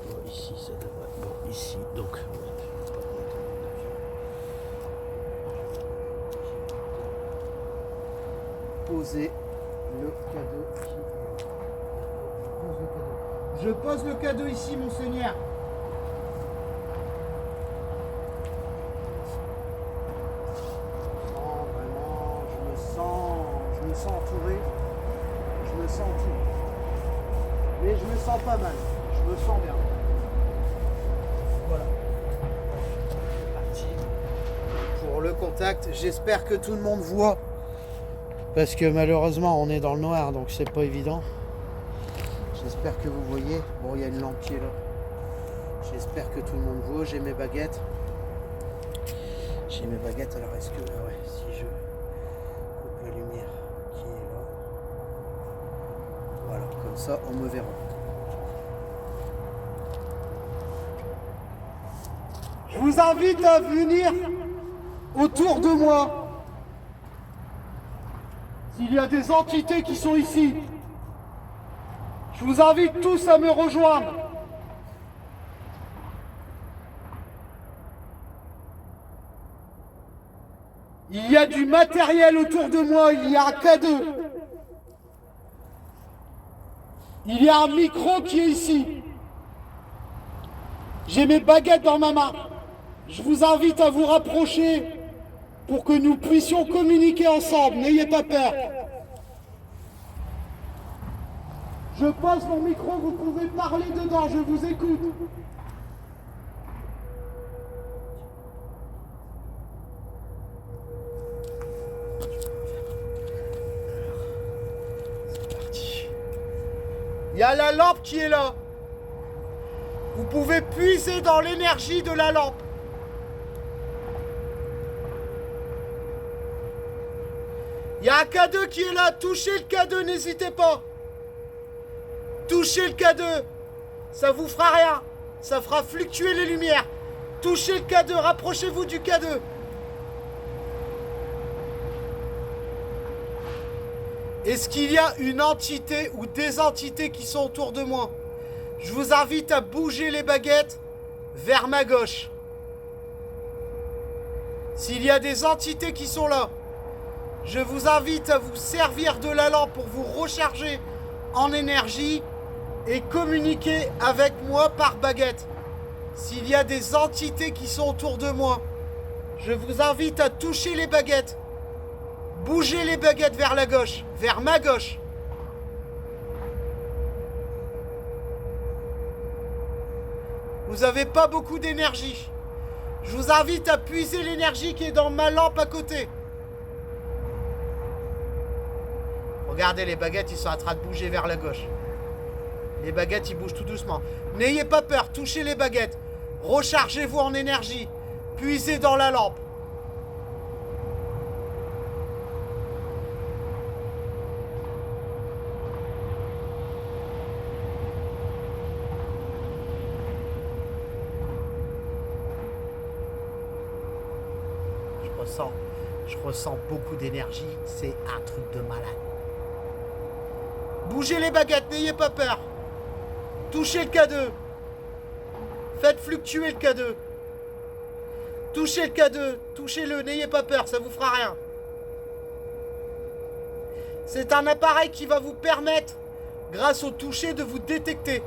Bon, ici, ça devrait. Bon, ici, donc. Posez le cadeau. Je pose le cadeau ici, monseigneur. Je me sens entouré, je me sens entouré. Mais je me sens pas mal, je me sens bien. Voilà. C'est parti pour le contact. J'espère que tout le monde voit. Parce que malheureusement on est dans le noir, donc c'est pas évident. J'espère que vous voyez. Bon, il y a une lampe qui est là. J'espère que tout le monde voit. J'ai mes baguettes. J'ai mes baguettes, alors est-ce que... Ah ouais, si je coupe la lumière qui est là. Voilà, comme ça on me verra. Je vous invite à venir autour de moi. S'il y a des entités qui sont ici, je vous invite tous à me rejoindre. Il y a du matériel autour de moi, il y a un cadeau. Il y a un micro qui est ici. J'ai mes baguettes dans ma main. Je vous invite à vous rapprocher pour que nous puissions communiquer ensemble. N'ayez pas peur. Je pose mon micro, vous pouvez parler dedans, je vous écoute. C'est parti. Il y a la lampe qui est là. Vous pouvez puiser dans l'énergie de la lampe. Il y a un cadeau qui est là. Touchez le cadeau, n'hésitez pas. Touchez le cadeau. Ça vous fera rien. Ça fera fluctuer les lumières. Touchez le cadeau. Rapprochez-vous du cadeau. Est-ce qu'il y a une entité ou des entités qui sont autour de moi? Je vous invite à bouger les baguettes vers ma gauche. S'il y a des entités qui sont là, je vous invite à vous servir de la lampe pour vous recharger en énergie et communiquer avec moi par baguette. S'il y a des entités qui sont autour de moi, je vous invite à toucher les baguettes. Bougez les baguettes vers la gauche, vers ma gauche. Vous n'avez pas beaucoup d'énergie. Je vous invite à puiser l'énergie qui est dans ma lampe à côté. Regardez, les baguettes, ils sont en train de bouger vers la gauche. Les baguettes, ils bougent tout doucement. N'ayez pas peur, touchez les baguettes. Rechargez-vous en énergie. Puisez dans la lampe. Je ressens beaucoup d'énergie, c'est un truc de malade. Bougez les baguettes, n'ayez pas peur. Touchez le cadeau. Faites fluctuer le cadeau. Touchez le cadeau, touchez-le, n'ayez pas peur, ça vous fera rien. C'est un appareil qui va vous permettre, grâce au toucher, de vous détecter.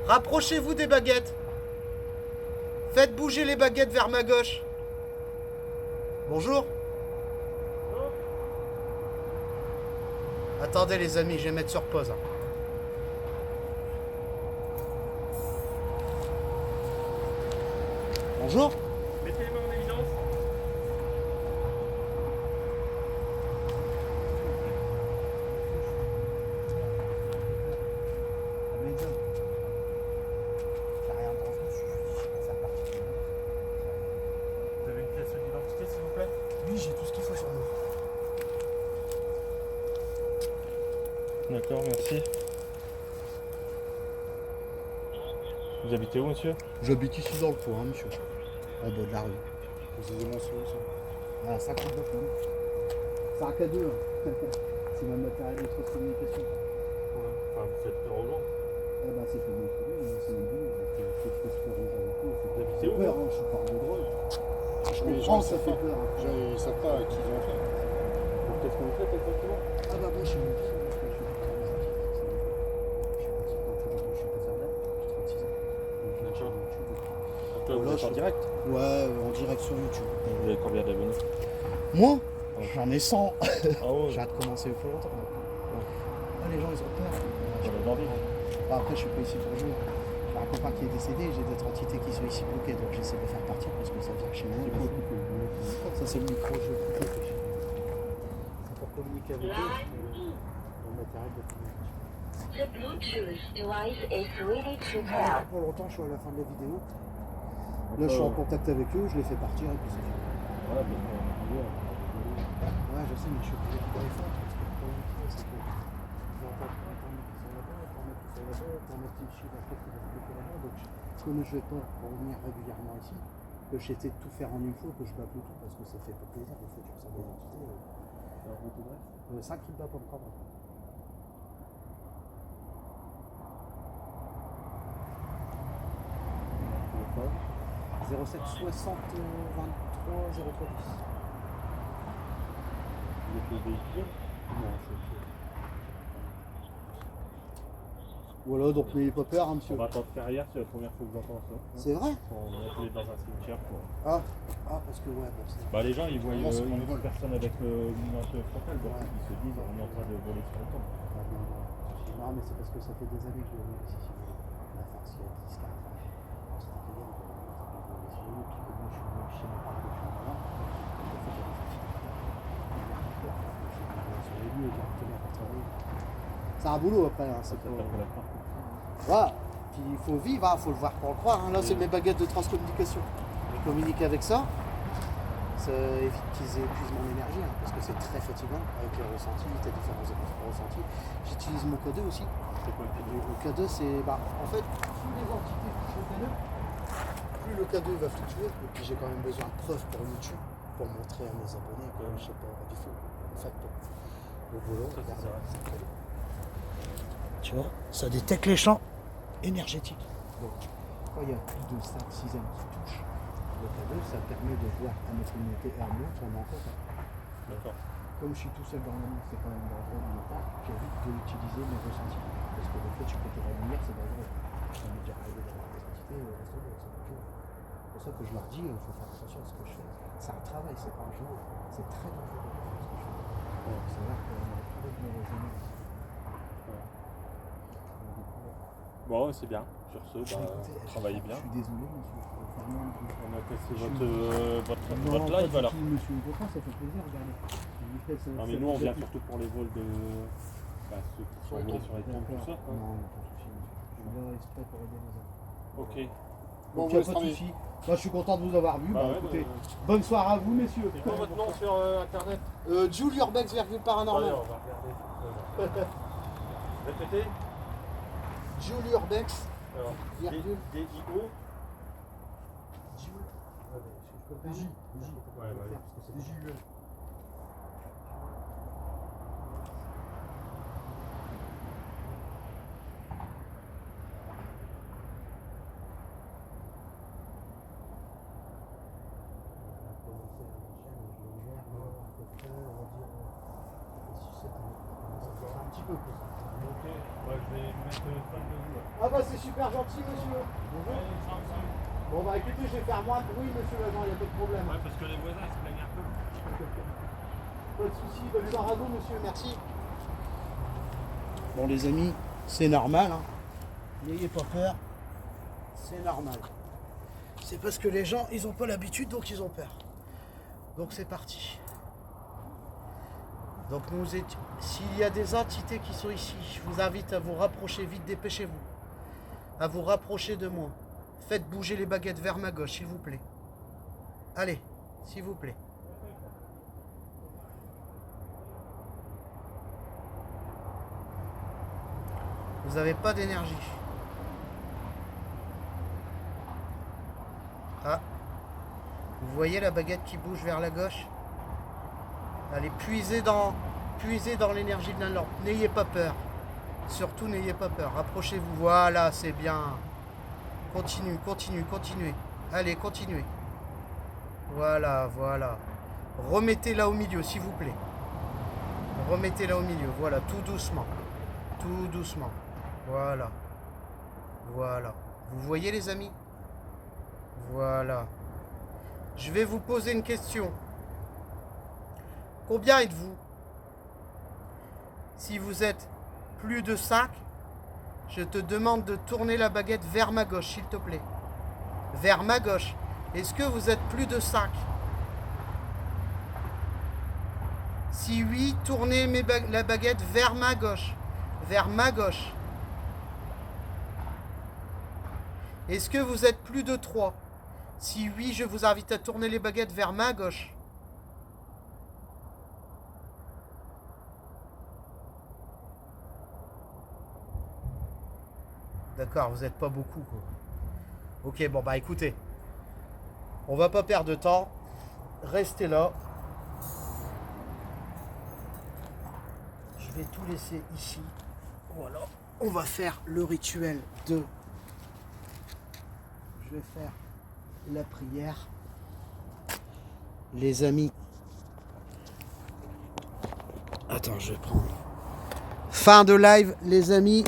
Rapprochez-vous des baguettes. Faites bouger les baguettes vers ma gauche. Bonjour. Attendez les amis, je vais mettre sur pause. Bonjour. Mettez les mains en évidence. Vous avez une pièce d'identité s'il vous plaît? Oui, j'ai tout ce qu'il faut sur nous. D'accord, merci. Vous habitez où monsieur? J'habite ici dans le coin, monsieur. En bas de la rue. Vous avez mon sous, ça. Voilà, 50 de pommes. C'est un cadeau, hein. C'est ma matériel de communication. Ouais. Enfin vous faites peur aux gens. Eh ben, c'est pas mon problème, c'est mon boulot. C'est ce que je fais aux gens beaucoup. Vous habitez J'ai où? peur, hein, je suis pas de drôle. Je Mais comprends, ils ça fait peur. Hein. Ils savent pas qui ils ont fait. Donc qu'est-ce que vous faites exactement? Ah bah moi je suis mon fils, parce que je suis pas très gentil. Je suis parti quand je suis casernel, j'ai 36 ans. Donc je suis sur YouTube. Donc là vous Là, êtes en je- direct? Ouais, en direct sur YouTube. Vous avez combien d'abonnés? Moi J'en ai 100. Ah ouais. J'ai hâte de commencer il faut longtemps. Ah, les gens ils ont peur. J'en ai envie. Bah, après je suis pas ici pour jouer. J'ai un copain qui est décédé, j'ai d'autres entités qui sont ici bloquées, donc j'essaie de faire partie parce que ça vient chez moi. Ça c'est le micro-jeu. C'est pour communiquer avec eux. Le matériel de communication. The Bluetooth device is ready to pair. Pour longtemps, je suis à la fin de la vidéo. Là, je suis en contact avec eux, je les fais partir et puis c'est fini. Voilà, mais Ouais, je sais, mais je suis obligé de les faire parce que le problème, c'est que j'entends pas t'en mettre qui sont là-bas, t'en mettre qui sont là-bas, t'en mettre qui suivent après qui vont se bloquer là-bas. Donc, comme je vais pas revenir régulièrement ici, que j'essaie de tout faire en une fois, que je bats tout parce que ça fait pas plaisir, il faut que tu ressembles des entités. 5 km pour me prendre. 07 60 23 03 10. vous êtes le véhicule? Non, voilà, donc n'ayez pas peur, hein, On monsieur. va attendre carrière, c'est la première fois que j'entends ça. C'est vrai? On est appelé dans un cimetière pour... Ah, parce que ouais, bon, c'est. Bah les gens ils voient Non, c'est une mon vol. personne avec une lampe frontale, donc Ouais. ils se disent on est en train de voler sur le temps. Non, mais c'est parce que ça fait des années que je vis ici, si vous voulez. On a farci à 10, 40 ans. Alors, c'était qu'il y a des gens qui sur nous, puis que moi je suis venu chez mes parents depuis un moment. J'ai fait des affaires. Sur les lieux directement pour travailler. C'est un boulot après, hein, c'est Ça pas. s'appelle la porte. Voilà. Puis il faut vivre, il faut le voir pour le croire. Hein. Là, c'est mes baguettes de transcommunication. Je communique avec ça. Ça évite qu'ils épuisent mon énergie, hein, parce que c'est très fatigant avec les ressentis, les différents ressentis. J'utilise mon K2 aussi. C'est quoi le Le K2, c'est. En fait, plus les entités touchent au K2, plus le K2 va fluctuer. Et puis j'ai quand même besoin de preuves pour YouTube, pour montrer à mes abonnés que je sais pas du faux. En fait, le boulot, Ça, regarde. c'est vrai. Tu vois, ça détecte les champs énergétiques. Donc, quand il y a plus de 5, 6 âmes qui touchent le K2, ça permet de voir à notre communauté et à nous si on est en contact. D'accord. Comme je suis tout seul dans le monde, c'est quand même dangereux de temps, j'évite d'utiliser mes ressentis. Parce que le fait de chupoter la lumière, c'est dangereux. Ça m'est déjà arrivé d'avoir des entités, laisse tomber, c'est dangereux. C'est pour ça que je leur dis, il faut faire attention à ce que je fais. C'est un travail, c'est pas un jeu. C'est très dangereux de faire ce que je fais. C'est vrai qu'on a trouvé de mauvaises énergies. Bon, c'est bien. Sur ce, bah, travaillez bien. Je suis désolé, monsieur. Je vais faire moins de bruit. On a cassé Je votre Non, pas live du alors. tout, monsieur Gaupin, ça fait plaisir, regardez. Je vous fais ce- Non mais ce- nous on ce- vient surtout pour les vols de... Bah, ceux qui sont volés sur les tombes, tout ça. Non, il n'y a pas de souci, monsieur. Je suis là exprès pour aider les gens. Ok. Donc il n'y Bon, a vous pas de laissez souci. Moi je suis content de vous avoir vu. Bah Bah, ouais, écoutez, bonne soirée à vous, messieurs. C'est quoi votre nom sur internet? Jules Urbex, virgule paranormal. Allez, on va regarder. Répétez. Jules Urbex, Alors, virgule. D-I-O. Jules. Ouais, ouais. Un petit peu plus. Ok, ouais, je vais mettre fan de vous là. Ah bah c'est super gentil, monsieur. Bonjour. Bon bah écoutez, je vais faire moins de bruit, monsieur l'agent, il n'y a pas de problème. Ouais, parce que les voisins ils se plaignent un peu. Pas de souci, bonne soirée à vous, monsieur, merci. Bon les amis, c'est normal, hein. N'ayez pas peur, c'est normal. C'est parce que les gens, ils n'ont pas l'habitude, donc ils ont peur. Donc c'est parti. Donc s'il y a des entités qui sont ici, je vous invite à vous rapprocher vite, dépêchez-vous. À vous rapprocher de moi. Faites bouger les baguettes vers ma gauche, s'il vous plaît. Allez, s'il vous plaît. Vous n'avez pas d'énergie. Ah. Vous voyez la baguette qui bouge vers la gauche? Allez, puisez dans l'énergie de la lampe. N'ayez pas peur. Surtout, n'ayez pas peur. Rapprochez-vous. Voilà, c'est bien. Continuez. Allez, continuez. Voilà. Remettez-la au milieu, s'il vous plaît. Remettez-la au milieu. Voilà, tout doucement. Voilà. Vous voyez, les amis? Voilà. Je vais vous poser une question. Combien êtes-vous? Si vous êtes plus de 5, je te demande de tourner la baguette vers ma gauche, s'il te plaît. Vers ma gauche. Est-ce que vous êtes plus de 5? Si oui, tournez la baguette vers ma gauche. Vers ma gauche. Est-ce que vous êtes plus de 3? Si oui, je vous invite à tourner les baguettes vers ma gauche. D'accord, vous n'êtes pas beaucoup, quoi. Ok, bon, bah écoutez. On va pas perdre de temps. Restez là. Je vais tout laisser ici. Voilà. On va faire le rituel de... Je vais faire la prière. Les amis. Attends, je vais prendre. Fin de live, les amis.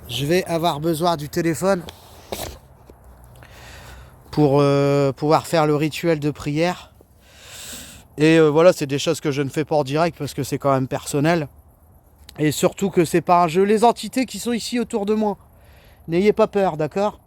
Je vais avoir besoin du téléphone pour pouvoir faire le rituel de prière. Et voilà, c'est des choses que je ne fais pas en direct parce que c'est quand même personnel. Et surtout que c'est pas un jeu. Les entités qui sont ici autour de moi, n'ayez pas peur, d'accord?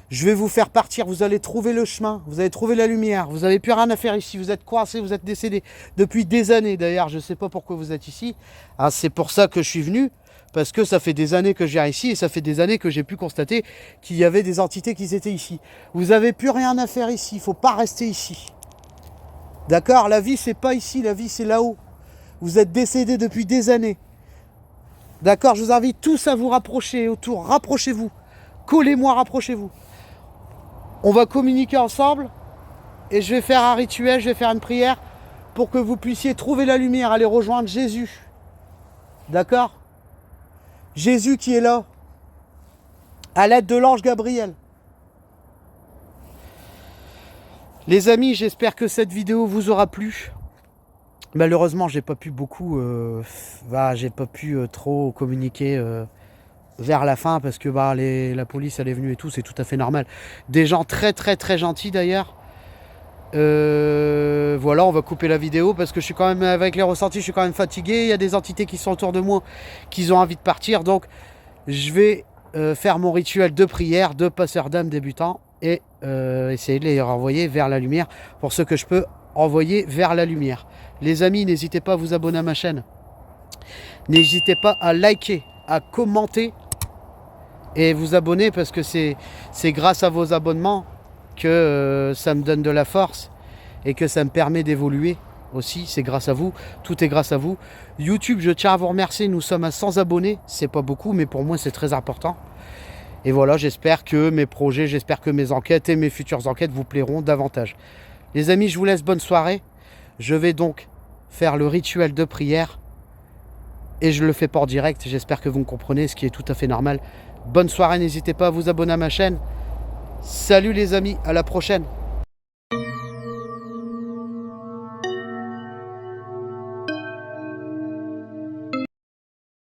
Je vais vous faire partir, vous allez trouver le chemin, vous allez trouver la lumière, vous n'avez plus rien à faire ici, vous êtes coincé, vous êtes décédé depuis des années d'ailleurs, je ne sais pas pourquoi vous êtes ici. Ah, c'est pour ça que je suis venu, parce que ça fait des années que je viens ici et ça fait des années que j'ai pu constater qu'il y avait des entités qui étaient ici. Vous n'avez plus rien à faire ici, il ne faut pas rester ici. D'accord? La vie, c'est pas ici, la vie, c'est là-haut. Vous êtes décédés depuis des années. D'accord? Je vous invite tous à vous rapprocher autour, rapprochez-vous. Collez-moi, rapprochez-vous. On va communiquer ensemble et je vais faire un rituel, je vais faire une prière pour que vous puissiez trouver la lumière, aller rejoindre Jésus. D'accord? Jésus qui est là, à l'aide de l'ange Gabriel. Les amis, j'espère que cette vidéo vous aura plu. Malheureusement, j'ai pas pu trop communiquer vers la fin parce que la police elle est venue et tout, c'est tout à fait normal. Des gens très gentils d'ailleurs. Voilà, on va couper la vidéo parce que je suis quand même, avec les ressentis, je suis quand même fatigué. Il y a des entités qui sont autour de moi qui ont envie de partir, donc je vais faire mon rituel de prière de passeur d'âme débutant et essayer de les renvoyer vers la lumière pour ceux que je peux envoyer vers la lumière. Les amis, n'hésitez pas à vous abonner à ma chaîne, n'hésitez pas à liker, à commenter et vous abonner parce que c'est grâce à vos abonnements que ça me donne de la force et que ça me permet d'évoluer aussi. C'est grâce à vous, tout est grâce à vous. YouTube, je tiens à vous remercier, nous sommes à 100 abonnés, c'est pas beaucoup mais pour moi c'est très important. Et voilà, j'espère que mes projets, j'espère que mes enquêtes et mes futures enquêtes vous plairont davantage. Les amis, je vous laisse, bonne soirée. Je vais donc faire le rituel de prière et je le fais pas en direct, j'espère que vous me comprenez, ce qui est tout à fait normal. Bonne soirée, n'hésitez pas à vous abonner à ma chaîne. Salut les amis, à la prochaine.